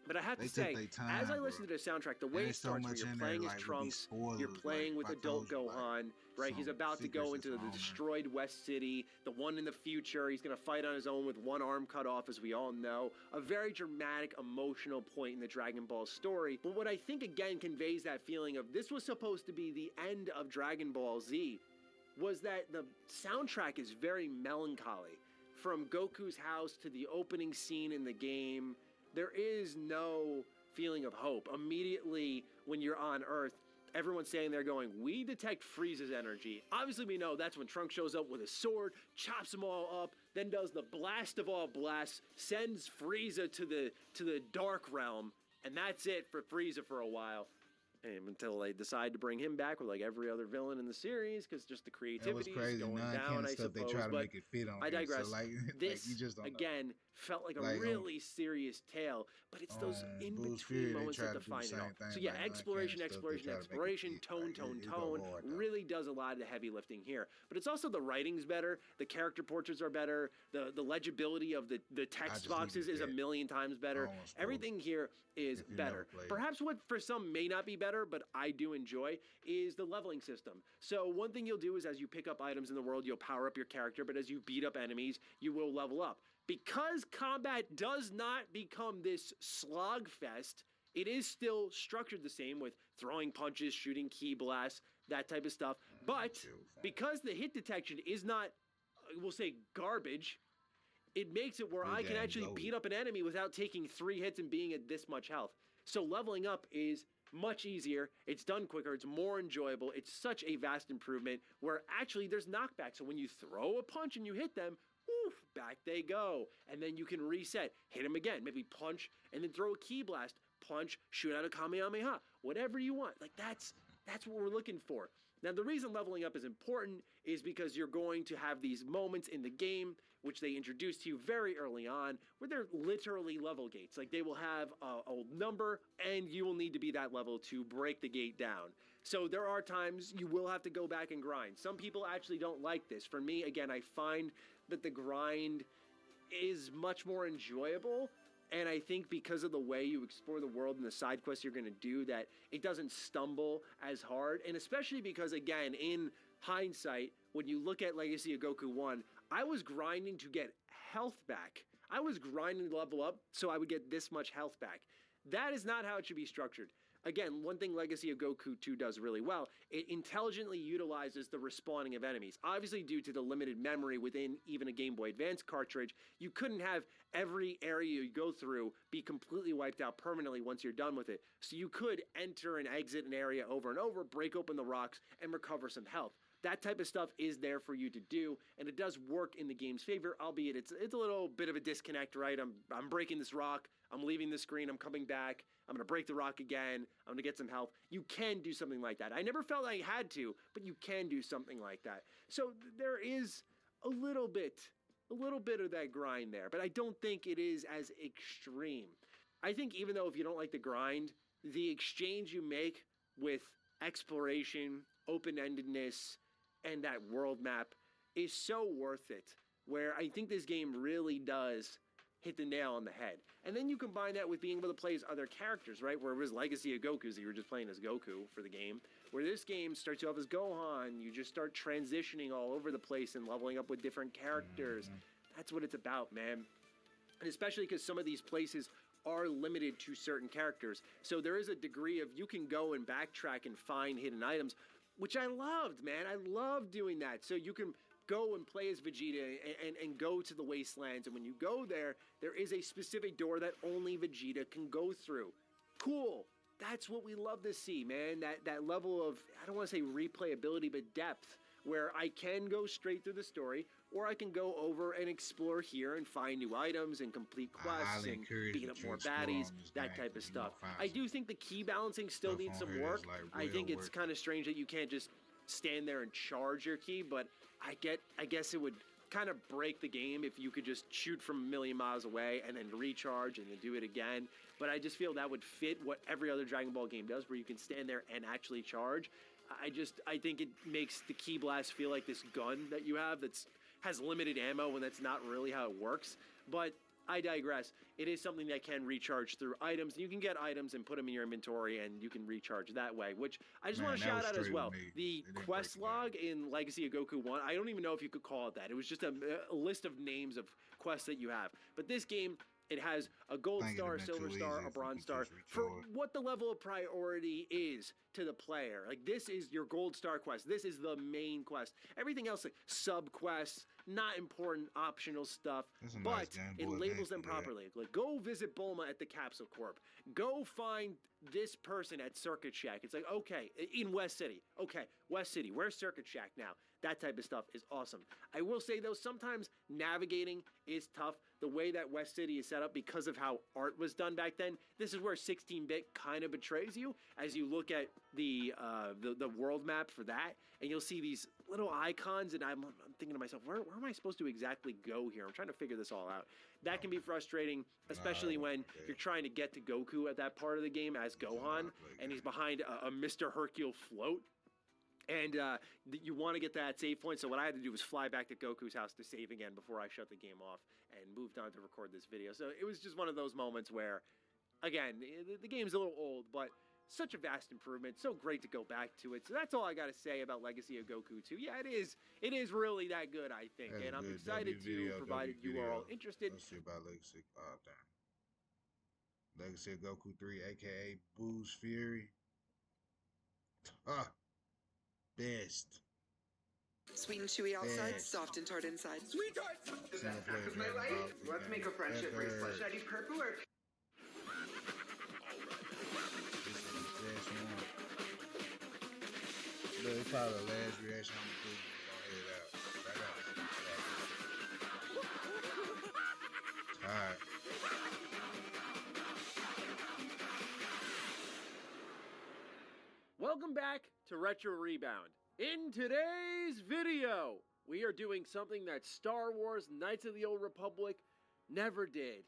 Speaker 3: But I have
Speaker 1: they
Speaker 3: to
Speaker 1: took
Speaker 3: say,
Speaker 1: their time,
Speaker 3: as I
Speaker 1: bro.
Speaker 3: listen to the soundtrack, the
Speaker 1: And
Speaker 3: way it
Speaker 1: there's so
Speaker 3: starts, where
Speaker 1: much
Speaker 3: you're
Speaker 1: in there,
Speaker 3: playing as
Speaker 1: like, would be
Speaker 3: Trunks, you're
Speaker 1: spoilers,
Speaker 3: playing
Speaker 1: like,
Speaker 3: with
Speaker 1: if I told
Speaker 3: adult
Speaker 1: you, like,
Speaker 3: Gohan, right? He's
Speaker 1: some
Speaker 3: about to go
Speaker 1: secrets
Speaker 3: into
Speaker 1: that's
Speaker 3: the
Speaker 1: on there.
Speaker 3: destroyed West City, the one in the future. He's going to fight on his own with one arm cut off, as we all know. A very dramatic, emotional point in the Dragon Ball story. But what I think, again, conveys that feeling of this was supposed to be the end of Dragon Ball Z was that the soundtrack is very melancholy. From Goku's house to the opening scene in the game, there is no feeling of hope. Immediately when you're on Earth, everyone's saying they're going, we detect Frieza's energy. Obviously we know that's when Trunks shows up with a sword, chops them all up, then does the blast of all blasts, sends Frieza to the Dark Realm, and that's it for Frieza for a while. And until they decide to bring him back with like every other villain in the series, because just the
Speaker 1: That was
Speaker 3: creativity is
Speaker 1: crazy.
Speaker 3: going down,
Speaker 1: Non-canon
Speaker 3: I
Speaker 1: stuff they
Speaker 3: suppose.
Speaker 1: try to
Speaker 3: But
Speaker 1: make it fit on.
Speaker 3: I
Speaker 1: there,
Speaker 3: digress.
Speaker 1: So, like,
Speaker 3: This,
Speaker 1: you just don't know.
Speaker 3: again, felt like a
Speaker 1: Like,
Speaker 3: really serious tale, but it's those
Speaker 1: Buus
Speaker 3: in-between
Speaker 1: Fury, they
Speaker 3: moments that
Speaker 1: tried to do the
Speaker 3: define it
Speaker 1: same
Speaker 3: all.
Speaker 1: thing,
Speaker 3: So yeah,
Speaker 1: like,
Speaker 3: exploration,
Speaker 1: non-canon stuff, they try to make it
Speaker 3: exploration,
Speaker 1: fit.
Speaker 3: tone,
Speaker 1: Like,
Speaker 3: tone,
Speaker 1: it go
Speaker 3: tone,
Speaker 1: hard, though.
Speaker 3: really does a lot of the heavy lifting here. But it's also the writing's better, the character portraits are better, the legibility of the text
Speaker 1: just
Speaker 3: boxes
Speaker 1: leave it
Speaker 3: is a
Speaker 1: there.
Speaker 3: million times better.
Speaker 1: Almost spoiled.
Speaker 3: Everything here is
Speaker 1: If you never
Speaker 3: better.
Speaker 1: played it.
Speaker 3: Perhaps what for some may not be better, but I do enjoy, is the leveling system. So one thing you'll do is as you pick up items in the world, you'll power up your character, but as you beat up enemies, you will level up. Because combat does not become this slog fest, it is still structured the same with throwing punches, shooting ki blasts, that type of stuff. But because the hit detection is not, we'll say, garbage, it makes it where
Speaker 1: Your
Speaker 3: I can
Speaker 1: game's
Speaker 3: actually
Speaker 1: loaded.
Speaker 3: beat up an enemy without taking 3 hits and being at this much health. So leveling up is much easier, it's done quicker, it's more enjoyable, it's such a vast improvement where actually there's knockback. So when you throw a punch and you hit them, oof, back they go. And then you can reset, hit them again, maybe punch and then throw a ki blast, punch, shoot out a Kamehameha, whatever you want. Like that's what we're looking for. Now, the reason leveling up is important is because you're going to have these moments in the game, which they introduce to you very early on, where they're literally level gates. Like, they will have a number, and you will need to be that level to break the gate down. So there are times you will have to go back and grind. Some people actually don't like this. For me, again, I find that the grind is much more enjoyable. And I think because of the way you explore the world and the side quests you're going to do, that it doesn't stumble as hard. And especially because, again, in hindsight, when you look at Legacy of Goku 1, I was grinding to get health back. I was grinding to level up so I would get this much health back. That is not how it should be structured. Again, one thing Legacy of Goku 2 does really well, it intelligently utilizes the respawning of enemies. Obviously, due to the limited memory within even a Game Boy Advance cartridge, you couldn't have every area you go through be completely wiped out permanently once you're done with it. So you could enter and exit an area over and over, break open the rocks, and recover some health. That type of stuff is there for you to do, and it does work in the game's favor, albeit it's a little bit of a disconnect, right? I'm breaking this rock, I'm leaving the screen, I'm coming back, I'm going to break the rock again, I'm going to get some health. You can do something like that. I never felt I had to, but you can do something like that. So there is a little bit of that grind there, but I don't think it is as extreme. I think even though if you don't like the grind, the exchange you make with exploration, open-endedness, and that world map is so worth it, where I think this game really does hit the nail on the head. And then you combine that with being able to play as other characters, right? Where it was Legacy of Goku, so you were just playing as Goku for the game. Where this game starts you off as Gohan, you just start transitioning all over the place and leveling up with different characters. That's what it's about, man. And especially because some of these places are limited to certain characters. So there is a degree of you can go and backtrack and find hidden items, which I loved, man. I love doing that. So you can go and play as Vegeta and go to the wastelands. And when you go there, there is a specific door that only Vegeta can go through. Cool. That's what we love to see, man. That level of, I don't want to say replayability, but depth, where I can go straight through the story, or I can go over and explore here and find new items and complete quests and beat up more baddies, that type of stuff. I do think the key balancing still needs some work. I think it's kind of strange that you can't just stand there and charge your ki, but I guess it would kind of break the game if you could just shoot from a million miles away and then recharge and then do it again. But I just feel that would fit what every other Dragon Ball game does, where you can stand there and actually charge. I think it makes the ki blast feel like this gun that you have has limited ammo, when that's not really how it works. But I digress. It is something that can recharge through items. You can get items and put them in your inventory, and you can recharge that way, which I just want to shout out as well. The quest log in Legacy of Goku 1, I don't even know if you could call it that. It was just a list of names of quests that you have. But this game, it has a gold star, a silver star, a bronze star for what the level of priority is to the player. Like, this is your gold star quest. This is the main quest. Everything else, like sub quests, not important, optional stuff, but it labels them properly. Like, go visit Bulma at the Capsule Corp. Go find this person at Circuit Shack. It's like, okay, in West City. Okay, West City, where's Circuit Shack now? That type of stuff is awesome. I will say, though, sometimes navigating is tough. The way that West City is set up, because of how art was done back then, this is where 16-bit kind of betrays you as you look at the world map for that, and you'll see these little icons, and I'm thinking to myself, where am I supposed to exactly go here? I'm trying to figure this all out. That can be frustrating, especially when you're trying to get to Goku at that part of the game as Gohan, and he's behind a Mr. Hercule float. And you want to get to that save point. So what I had to do was fly back to Goku's house to save again before I shut the game off and moved on to record this video. So it was just one of those moments where, again, the game's a little old, but such a vast improvement. So great to go back to it. So that's all I got to say about Legacy of Goku 2. Yeah, it is really that good, I think. And I'm excited to provide you are all interested.
Speaker 1: Let's see about Legacy. Oh, damn. Legacy of Goku 3, a.k.a. Buus Fury. Best.
Speaker 10: Sweet and chewy outside, soft and tart inside.
Speaker 11: Sweet tart! Is that fact of my life? Let's make a friendship bracelet. Should I do purple or...
Speaker 1: Look, it's probably the last reaction I'm gonna do when I head out. Alright.
Speaker 3: Welcome back to Retro Rebound. In today's video, we are doing something that Star Wars Knights of the Old Republic never did.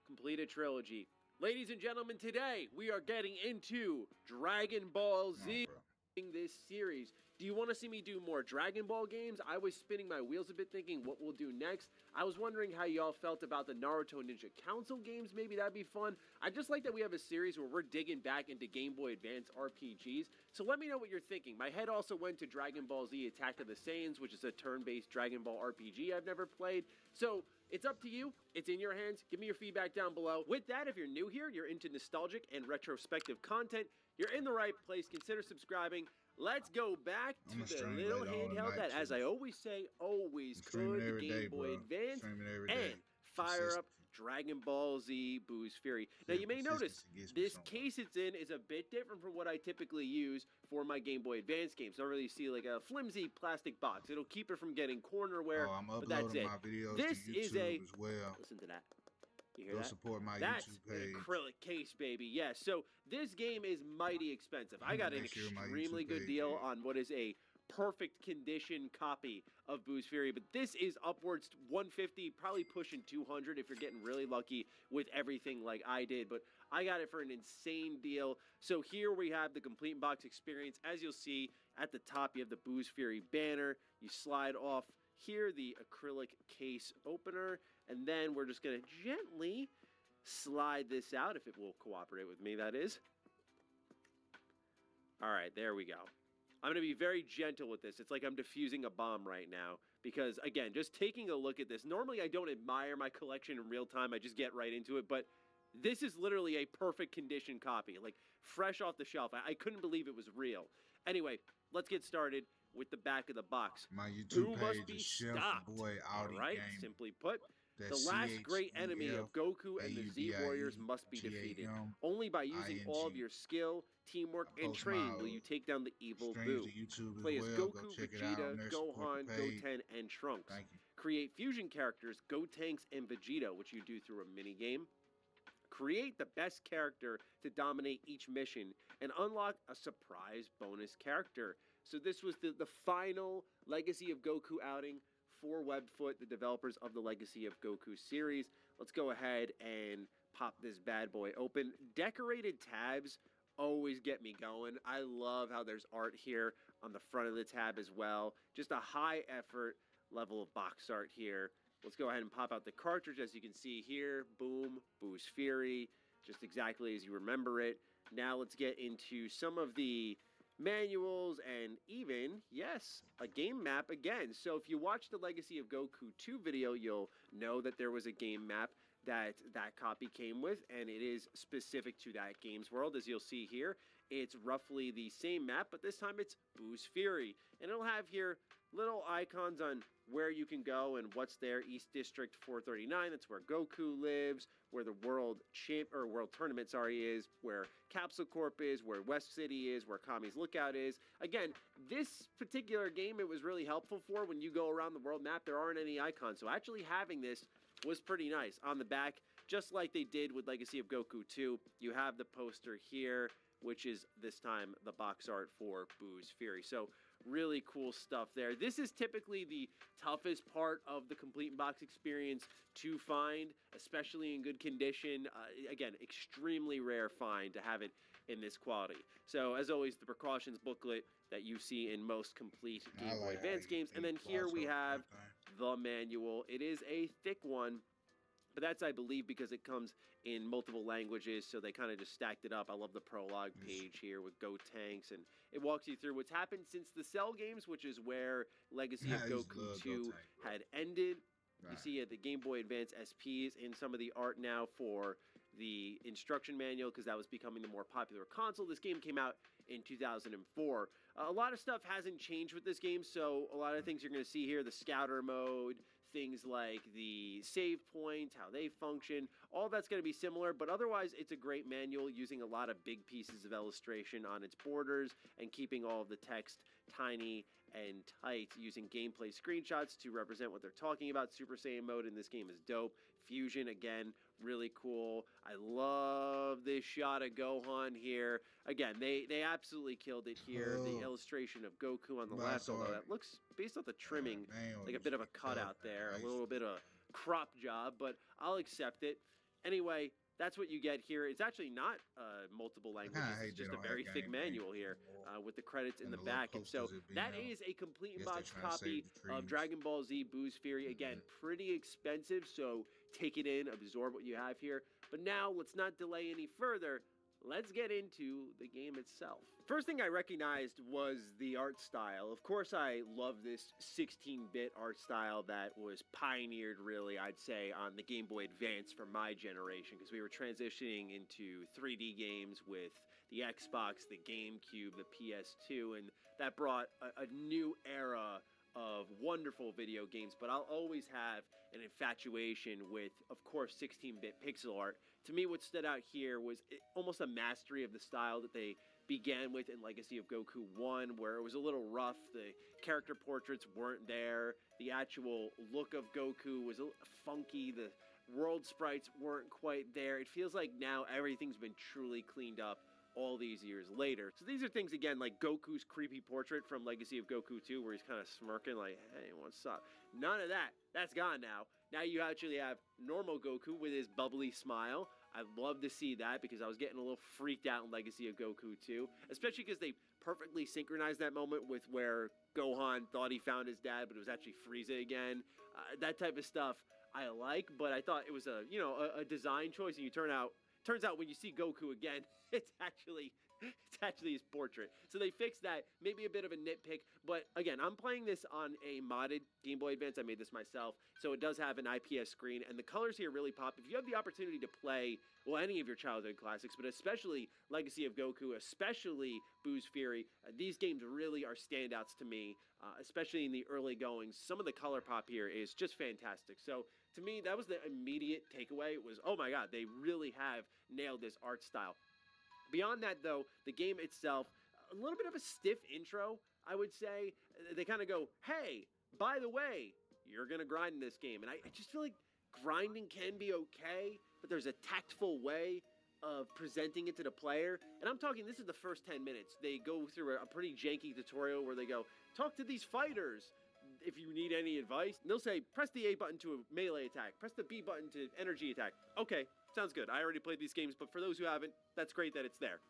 Speaker 3: Complete a trilogy. Ladies and gentlemen, today we are getting into Dragon Ball Z. This series. Do you want to see me do more Dragon Ball games? I was spinning my wheels a bit thinking what we'll do next. I was wondering how y'all felt about the Naruto Ninja Council games. Maybe that'd be fun. I just like that we have a series where we're digging back into Game Boy Advance RPGs. So let me know what you're thinking. My head also went to Dragon Ball Z Attack of the Saiyans, which is a turn-based Dragon Ball RPG I've never played. So it's up to you. It's in your hands. Give me your feedback down below. With that, if you're new here, you're into nostalgic and retrospective content, you're in the right place. Consider subscribing. Let's go back to the little handheld that, as I always say, always could, the Game Boy Advance, and fire up Dragon Ball Z Buus Fury. Now, you may notice this case it's in is a bit different from what I typically use for my Game Boy Advance games. I don't really see like a flimsy plastic box. It'll keep it from getting corner wear, but that's it. This is a, listen to that. You hear
Speaker 1: Go
Speaker 3: that?
Speaker 1: support my
Speaker 3: That's
Speaker 1: YouTube
Speaker 3: an
Speaker 1: page.
Speaker 3: acrylic case, baby. Yes. So this game is mighty expensive. I got an
Speaker 1: Make sure my
Speaker 3: extremely
Speaker 1: YouTube
Speaker 3: good
Speaker 1: page,
Speaker 3: deal
Speaker 1: yeah.
Speaker 3: on what is a perfect condition copy of Buus Fury, but this is upwards to 150, probably pushing 200 if you're getting really lucky with everything like I did, but I got it for an insane deal. So here we have the complete box experience. As you'll see at the top, you have the Buus Fury banner. You slide off here the acrylic case opener, and then we're just going to gently slide this out, if it will cooperate with me, that is. All right, there we go. I'm going to be very gentle with this. It's like I'm defusing a bomb right now because, again, just taking a look at this. Normally, I don't admire my collection in real time. I just get right into it, but this is literally a perfect condition copy, like fresh off the shelf. I couldn't believe it was real. Anyway, let's get started with the back of the box.
Speaker 1: My
Speaker 3: Who
Speaker 1: YouTube
Speaker 3: must
Speaker 1: page
Speaker 3: be
Speaker 1: is Chef
Speaker 3: stopped?
Speaker 1: Boy
Speaker 3: All
Speaker 1: Audi
Speaker 3: right,
Speaker 1: Game.
Speaker 3: simply put,
Speaker 1: That's
Speaker 3: the last great enemy of Goku and the Z Warriors must be defeated. Only by using all of your skill, teamwork, and training will you take down the evil Buu. Play as Goku, Vegeta, Gohan, Goten, and Trunks. Create fusion characters, Gotenks and Vegeta, which you do through a mini-game. Create the best character to dominate each mission, and unlock a surprise bonus character. So this was the final Legacy of Goku outing for Webfoot, the developers of the Legacy of Goku series. Let's go ahead and pop this bad boy open. Decorated tabs always get me going. I love how there's art here on the front of the tab as well. Just a high effort level of box art here. Let's go ahead and pop out the cartridge. As you can see here, boom, Buus Fury, just exactly as you remember it. Now let's get into some of the manuals and even, yes, a game map again. So if you watch the Legacy of Goku 2 video, you'll know that there was a game map that copy came with, and it is specific to that game's world. As you'll see here, it's roughly the same map, but this time it's Buus Fury. And it'll have here little icons on where you can go and what's there. East District 439, that's where Goku lives, where the World Tournament, is, where Capsule Corp is, where West City is, where Kami's Lookout is. Again, this particular game, it was really helpful for when you go around the world map, there aren't any icons. So actually having this was pretty nice. On the back, just like they did with Legacy of Goku 2, you have the poster here, which is this time the box art for Buus Fury. So really cool stuff there. This is typically the toughest part of the complete box experience to find, especially in good condition. Again, extremely rare find to have it in this quality. So as always, the precautions booklet that you see in most complete Game Boy Advance games. And then here we have the manual. It is a thick one, but that's, I believe, because it comes in multiple languages, so they kind of just stacked it up. I love the prologue page here with Gotenks, and it walks you through what's happened since the Cell games, which is where Legacy of Goku 2 had ended. You see the Game Boy Advance SPs in some of the art now for the instruction manual, because that was becoming the more popular console. This game came out in 2004. A lot of stuff hasn't changed with this game, so a lot of things you're going to see here, the Scouter mode, things like the save points, how they function, all that's going to be similar, but otherwise it's a great manual using a lot of big pieces of illustration on its borders and keeping all of the text tiny and tight, using gameplay screenshots to represent what they're talking about. Super Saiyan mode in this game is dope. Fusion, again, really cool. I love this shot of Gohan here. Again, they absolutely killed it here. The illustration of Goku on the left, although that looks, based off the trimming, like a bit of a cutout there. A little bit of crop job, but I'll accept it. Anyway, that's what you get here. It's actually not multiple languages. It's just a very thick manual here with the credits in the back. And so that is a complete in-box copy of Dragon Ball Z Buus Fury. Again, pretty expensive, so take it in, absorb what you have here. But now, let's not delay any further. Let's get into the game itself. First thing I recognized was the art style. Of course, I love this 16-bit art style that was pioneered, really, I'd say, on the Game Boy Advance for my generation, because we were transitioning into 3D games with the Xbox, the GameCube, the PS2, and that brought a new era of wonderful video games. But I'll always have an infatuation with, of course, 16-bit pixel art. To me, what stood out here was almost a mastery of the style that they began with in Legacy of Goku 1, where it was a little rough. The character portraits weren't there. The actual look of Goku was a little funky. The world sprites weren't quite there. It feels like now everything's been truly cleaned up all these years later. So these are things, again, like Goku's creepy portrait from Legacy of Goku 2, where he's kind of smirking like, hey, what's up? None of that. That's gone now. Now you actually have normal Goku with his bubbly smile. I'd love to see that because I was getting a little freaked out in Legacy of Goku 2, especially because they perfectly synchronized that moment with where Gohan thought he found his dad, but it was actually Frieza again. That type of stuff I like, but I thought it was a design choice, and turns out when you see Goku again, it's actually his portrait. So they fixed that, maybe a bit of a nitpick, but again, I'm playing this on a modded Game Boy Advance. I made this myself, so it does have an IPS screen, and the colors here really pop. If you have the opportunity to play, well, any of your childhood classics, but especially Legacy of Goku, especially Buus Fury, these games really are standouts to me, especially in the early goings. Some of the color pop here is just fantastic. So to me, that was the immediate takeaway. It was, oh my God, they really have nailed this art style. Beyond that, though, the game itself, a little bit of a stiff intro, I would say. They kind of go, hey, by the way, you're going to grind in this game. And I just feel like grinding can be okay, but there's a tactful way of presenting it to the player. And I'm talking, this is the first 10 minutes. They go through a pretty janky tutorial where they go, talk to these fighters if you need any advice. And they'll say, press the A button to a melee attack, press the B button to energy attack. Okay. Sounds good. I already played these games, but for those who haven't, that's great that it's there.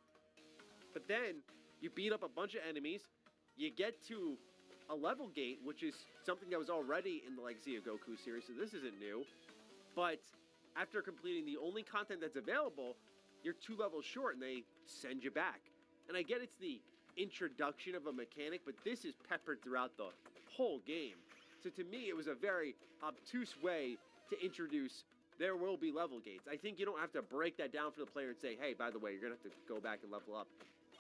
Speaker 3: But then you beat up a bunch of enemies. You get to a level gate, which is something that was already in the Legacy of Goku series, so this isn't new. But after completing the only content that's available, you're 2 levels short and they send you back. And I get it's the introduction of a mechanic, but this is peppered throughout the whole game. So to me, it was a very obtuse way to introduce there will be level gates. I think you don't have to break that down for the player and say, hey, by the way, you're going to have to go back and level up.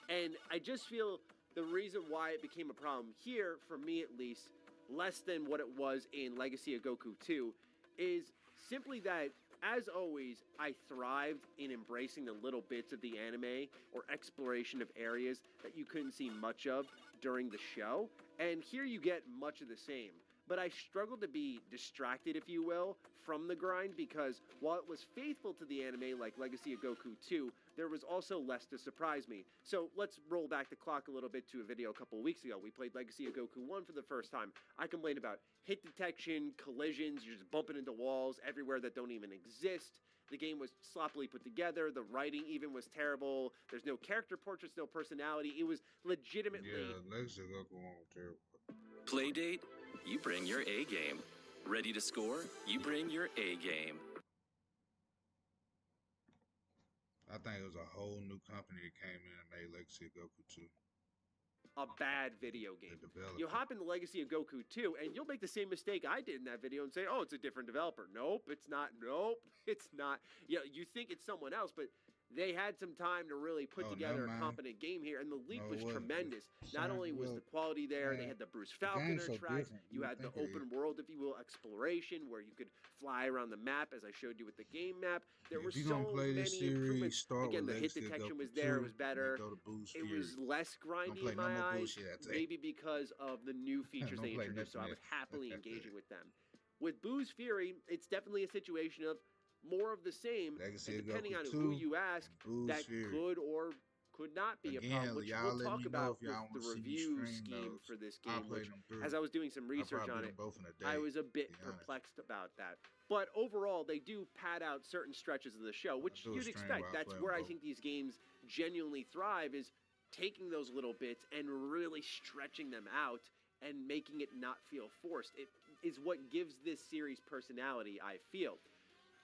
Speaker 3: And I just feel the reason why it became a problem here, for me at least, less than what it was in Legacy of Goku 2, is simply that, as always, I thrived in embracing the little bits of the anime or exploration of areas that you couldn't see much of during the show. And here you get much of the same. But I struggled to be distracted, if you will, from the grind because while it was faithful to the anime like Legacy of Goku 2, there was also less to surprise me. So let's roll back the clock a little bit to a video a couple of weeks ago. We played Legacy of Goku 1 for the first time. I complained about hit detection, collisions, you're just bumping into walls everywhere that don't even exist. The game was sloppily put together. The writing even was terrible. There's no character portraits, no personality. It was legitimately...
Speaker 1: Yeah, Legacy of Goku 1 was terrible.
Speaker 12: Playdate, you bring your A game. Ready to score? You bring your A game.
Speaker 1: I think it was a whole new company that came in and made Legacy of Goku 2.
Speaker 3: A bad video game. You hop into Legacy of Goku 2, and you'll make the same mistake I did in that video and say, oh, it's a different developer. Nope, it's not. Nope, it's not. Yeah, you think it's someone else, but they had some time to really put together a competent game here, and the leap was tremendous. Not only was the quality there, they had the Bruce Falconer tracks, you had the open world, if you will, exploration, where you could fly around the map, as I showed you with the game map. There were so many improvements. Again, the hit detection was there, it was better. It was less grindy in my eyes, maybe because of the new features they introduced, so I was happily engaging with them. With Buus Fury, it's definitely a situation of more of the same, and depending on who you ask, that could or could not be a problem, which we'll talk about with the review scheme for this game, which, as I was doing some research on it, I was a bit perplexed about that. But overall, they do pad out certain stretches of the show, which you'd expect. That's where I think these games genuinely thrive, is taking those little bits and really stretching them out and making it not feel forced. It is what gives this series personality, I feel.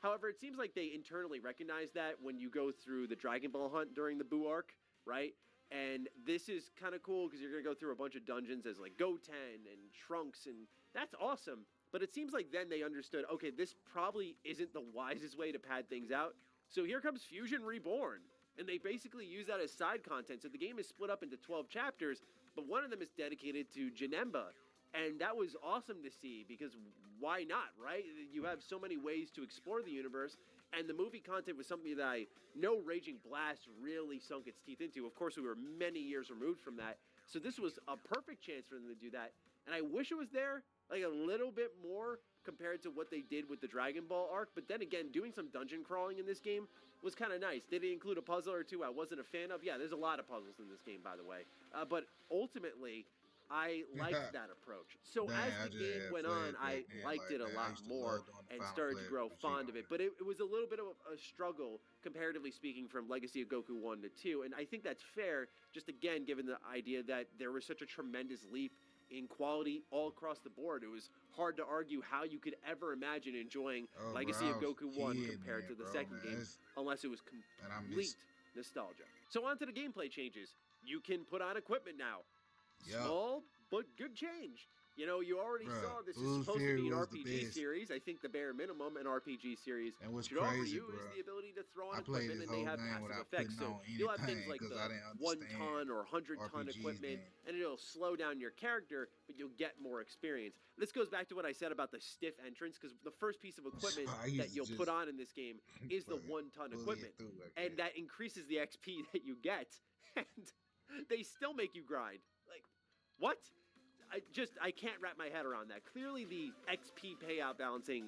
Speaker 3: However, it seems like they internally recognize that when you go through the Dragon Ball hunt during the Buu arc, right? And this is kind of cool because you're going to go through a bunch of dungeons as like Goten and Trunks, and that's awesome. But it seems like then they understood, okay, this probably isn't the wisest way to pad things out. So here comes Fusion Reborn. And they basically use that as side content. So the game is split up into 12 chapters, but one of them is dedicated to Janemba. And that was awesome to see because why not, right? You have so many ways to explore the universe, and the movie content was something that I know Raging Blast really sunk its teeth into. Of course, we were many years removed from that, so this was a perfect chance for them to do that, and I wish it was there, like a little bit more compared to what they did with the Dragon Ball arc. But then again, doing some dungeon crawling in this game was kind of nice. Did it include a puzzle or two I wasn't a fan of? Yeah, there's a lot of puzzles in this game, by the way. But ultimately, I liked that approach. So as the game went on, I liked it a lot more and started to grow fond of it. But it was a little bit of a struggle, comparatively speaking, from Legacy of Goku 1 to 2. And I think that's fair, just again, given the idea that there was such a tremendous leap in quality all across the board. It was hard to argue how you could ever imagine enjoying Legacy of Goku 1 compared to the second game, unless it was complete nostalgia. So on to the gameplay changes. You can put on equipment now. Small, but good change. You know, you already saw this is supposed to be an RPG series. I think the bare minimum an RPG series should offer you is the ability to throw on equipment and they have passive effects. So you'll have things like the 1-ton or 100-ton equipment, and it'll slow down your character, but you'll get more experience. This goes back to what I said about the stiff entrance, because the first piece of equipment that you'll put on in this game is the 1-ton equipment, and that increases the XP that you get, and they still make you grind. Like, what? I can't wrap my head around that. Clearly the XP payout balancing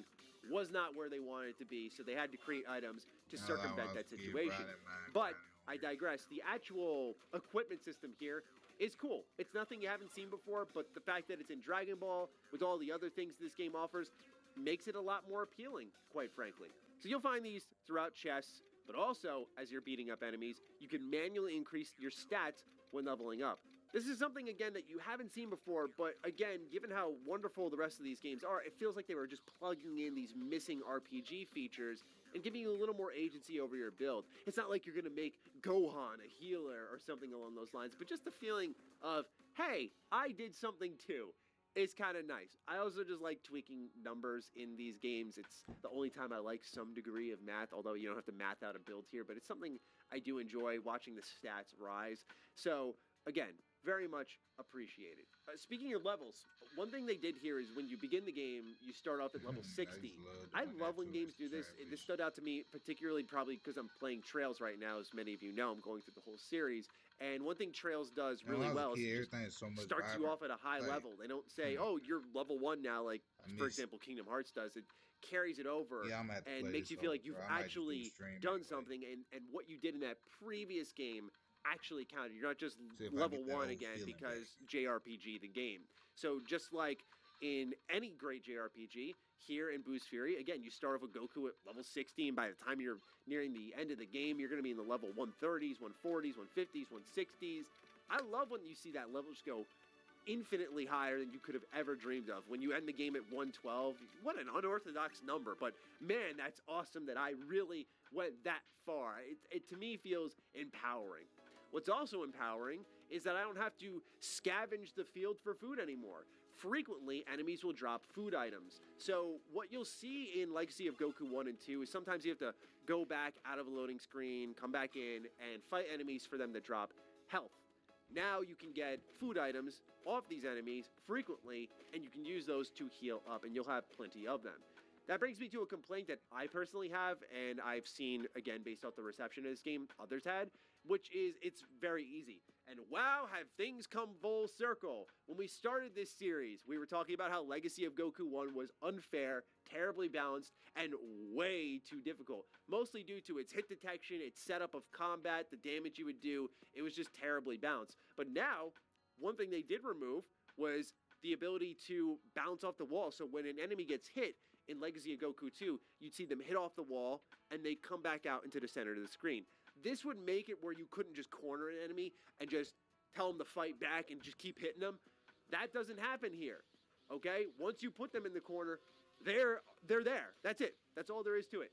Speaker 3: was not where they wanted it to be, so they had to create items to circumvent that situation. But I digress. The actual equipment system here is cool. It's nothing you haven't seen before, but the fact that it's in Dragon Ball with all the other things this game offers makes it a lot more appealing, quite frankly. So you'll find these throughout chests, but also as you're beating up enemies, you can manually increase your stats when leveling up. This is something, again, that you haven't seen before, but again, given how wonderful the rest of these games are, it feels like they were just plugging in these missing RPG features and giving you a little more agency over your build. It's not like you're going to make Gohan a healer or something along those lines, but just the feeling of, hey, I did something too. It's kind of nice. I also just like tweaking numbers in these games. It's the only time I like some degree of math, although you don't have to math out a build here, but it's something I do enjoy, watching the stats rise. So, again, very much appreciated. Speaking of levels, one thing they did here is when you begin the game, you start off at level 60. I love when games do this. This stood out to me particularly probably because I'm playing Trails right now, as many of you know. I'm going through the whole series. And one thing Trails does really well is it starts you off at a high level. They don't say, oh, you're level 1 now, like, for example, Kingdom Hearts does. It carries it over and makes you feel like you've actually done something. And what you did in that previous game actually counted. You're not just level 1 again because JRPG the game. So just like in any great JRPG, here in Buus Fury, again, you start off with Goku at level 60, and by the time you're nearing the end of the game, you're going to be in the level 130s, 140s, 150s, 160s. I love when you see that level just go infinitely higher than you could have ever dreamed of. When you end the game at 112, what an unorthodox number, but man, that's awesome that I really went that far. It to me feels empowering. What's also empowering is that I don't have to scavenge the field for food anymore. Frequently, enemies will drop food items. So what you'll see in Legacy of Goku 1 and 2 is sometimes you have to go back out of a loading screen, come back in, and fight enemies for them to drop health. Now you can get food items off these enemies frequently, and you can use those to heal up, and you'll have plenty of them. That brings me to a complaint that I personally have, and I've seen, again, based off the reception of this game, others had, which is it's very easy. And wow, have things come full circle. When we started this series, we were talking about how Legacy of Goku 1 was unfair, terribly balanced, and way too difficult. Mostly due to its hit detection, its setup of combat, the damage you would do. It was just terribly balanced. But now, one thing they did remove was the ability to bounce off the wall. So when an enemy gets hit in Legacy of Goku 2, you'd see them hit off the wall, and they come back out into the center of the screen. This would make it where you couldn't just corner an enemy and just tell them to fight back and just keep hitting them. That doesn't happen here, okay? Once you put them in the corner, they're there. That's it. That's all there is to it.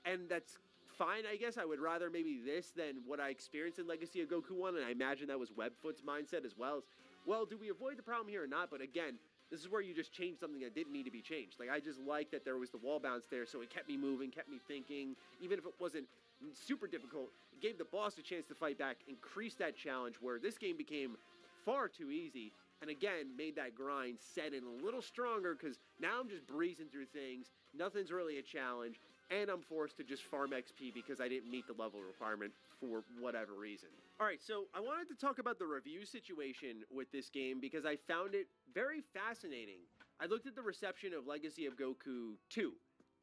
Speaker 3: And that's fine, I guess. I would rather maybe this than what I experienced in Legacy of Goku 1, and I imagine that was Webfoot's mindset as well. Well, do we avoid the problem here or not? But again, this is where you just change something that didn't need to be changed. Like, I just like that there was the wall bounce there, so it kept me moving, kept me thinking. Even if it wasn't super difficult, it gave the boss a chance to fight back, increased that challenge, where this game became far too easy, and again, made that grind set in a little stronger, because now I'm just breezing through things. Nothing's really a challenge. and I'm forced to just farm XP because I didn't meet the level requirement for whatever reason. Alright, so I wanted to talk about the review situation with this game because I found it very fascinating. I looked at the reception of Legacy of Goku 2,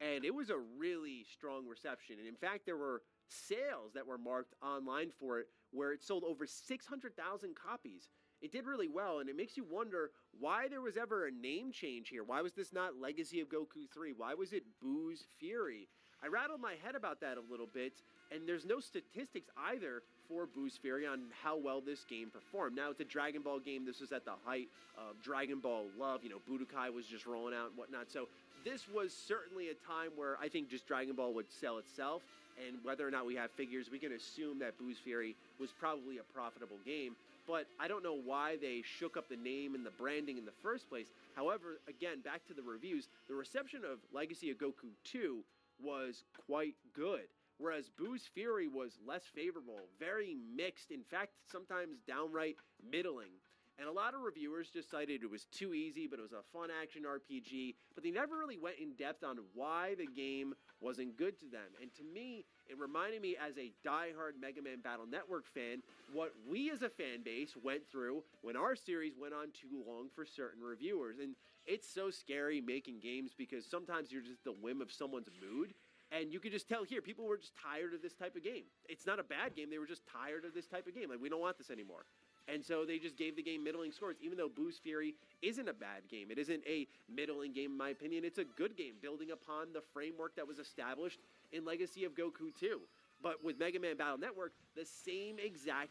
Speaker 3: and it was a really strong reception. And in fact, there were sales that were marked online for it where it sold over 600,000 copies. It did really well, and it makes you wonder why there was ever a name change here. Why was this not Legacy of Goku 3? Why was it Buus Fury? I rattled my head about that a little bit, and there's no statistics either for Buus Fury on how well this game performed. Now, it's a Dragon Ball game. This was at the height of Dragon Ball love. You know, Budokai was just rolling out and whatnot. So this was certainly a time where I think just Dragon Ball would sell itself, and whether or not we have figures, we can assume that Buus Fury was probably a profitable game. But I don't know why they shook up the name and the branding in the first place. However, again, back to the reviews, the reception of Legacy of Goku 2 was quite good, whereas Buus Fury was less favorable, very mixed, in fact, sometimes downright middling. And a lot of reviewers just cited it was too easy, but it was a fun action RPG, but they never really went in depth on why the game wasn't good to them. And to me, it reminded me as a diehard Mega Man Battle Network fan, what we as a fan base went through when our series went on too long for certain reviewers. And it's so scary making games because sometimes you're just the whim of someone's mood. And you could just tell here, people were just tired of this type of game. It's not a bad game, they were just tired of this type of game. Like, we don't want this anymore. And so they just gave the game middling scores, even though Buus Fury isn't a bad game. It isn't a middling game, in my opinion. It's a good game, building upon the framework that was established in Legacy of Goku 2. But with Mega Man Battle Network, the same exact...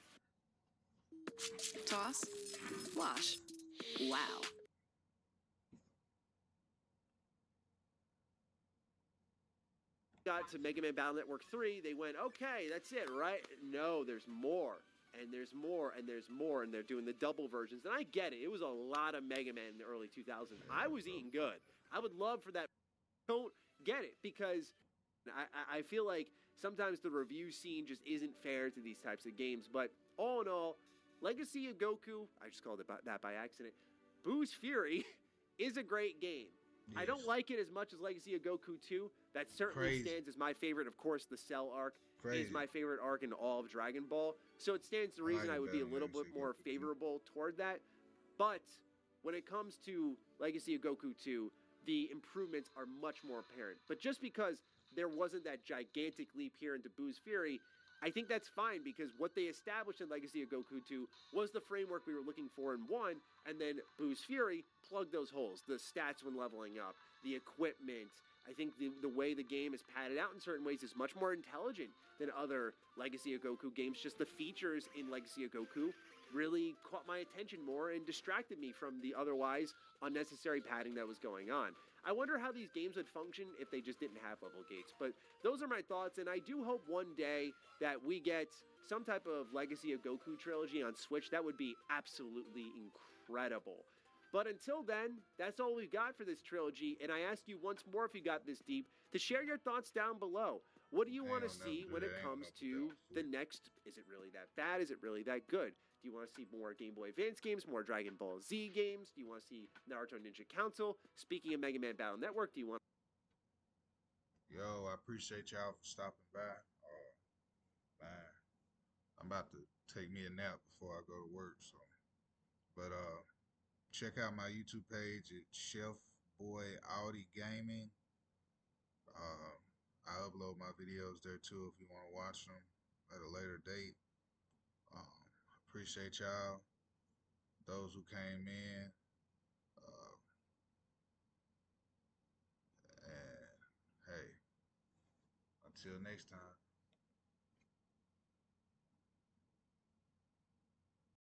Speaker 10: Toss. Wash. Wow.
Speaker 3: Got to Mega Man Battle Network 3, they went, okay, that's it, right? No, there's more. And there's more, and there's more, and they're doing the double versions. And I get it. It was a lot of Mega Man in the early 2000s. I was eating good. I would love for that. Don't get it, because I feel like sometimes the review scene just isn't fair to these types of games. But all in all, Legacy of Goku, I just called it that by accident, Buus Fury is a great game. Yes. I don't like it as much as Legacy of Goku 2. That certainly stands as my favorite. Of course, the Cell arc is my favorite arc in all of Dragon Ball. So it stands to reason I would be a little bit more favorable toward that. But when it comes to Legacy of Goku 2, the improvements are much more apparent. But just because there wasn't that gigantic leap here into Buus Fury, I think that's fine, because what they established in Legacy of Goku 2 was the framework we were looking for in 1, and then Buus Fury plugged those holes. The stats when leveling up, the equipment. I think the way the game is padded out in certain ways is much more intelligent than other Legacy of Goku games. Just the features in Legacy of Goku really caught my attention more and distracted me from the otherwise unnecessary padding that was going on. I wonder how these games would function if they just didn't have level gates. But those are my thoughts, and I do hope one day that we get some type of Legacy of Goku trilogy on Switch. That would be absolutely incredible. But until then, that's all we've got for this trilogy, and I ask you once more, if you got this deep, to share your thoughts down below. What do you want to see when it comes to the next? Is it really that bad? Is it really that good? Do you want to see more Game Boy Advance games, more Dragon Ball Z games? Do you want to see Naruto Ninja Council? Speaking of Mega Man Battle Network, do you want...
Speaker 1: Yo, I appreciate y'all for stopping by. Man, I'm about to take me a nap before I go to work, so. But, check out my YouTube page at Chef Boy Audi Gaming. I upload my videos there too if you want to watch them at a later date. Appreciate y'all, those who came in. And hey, until next time.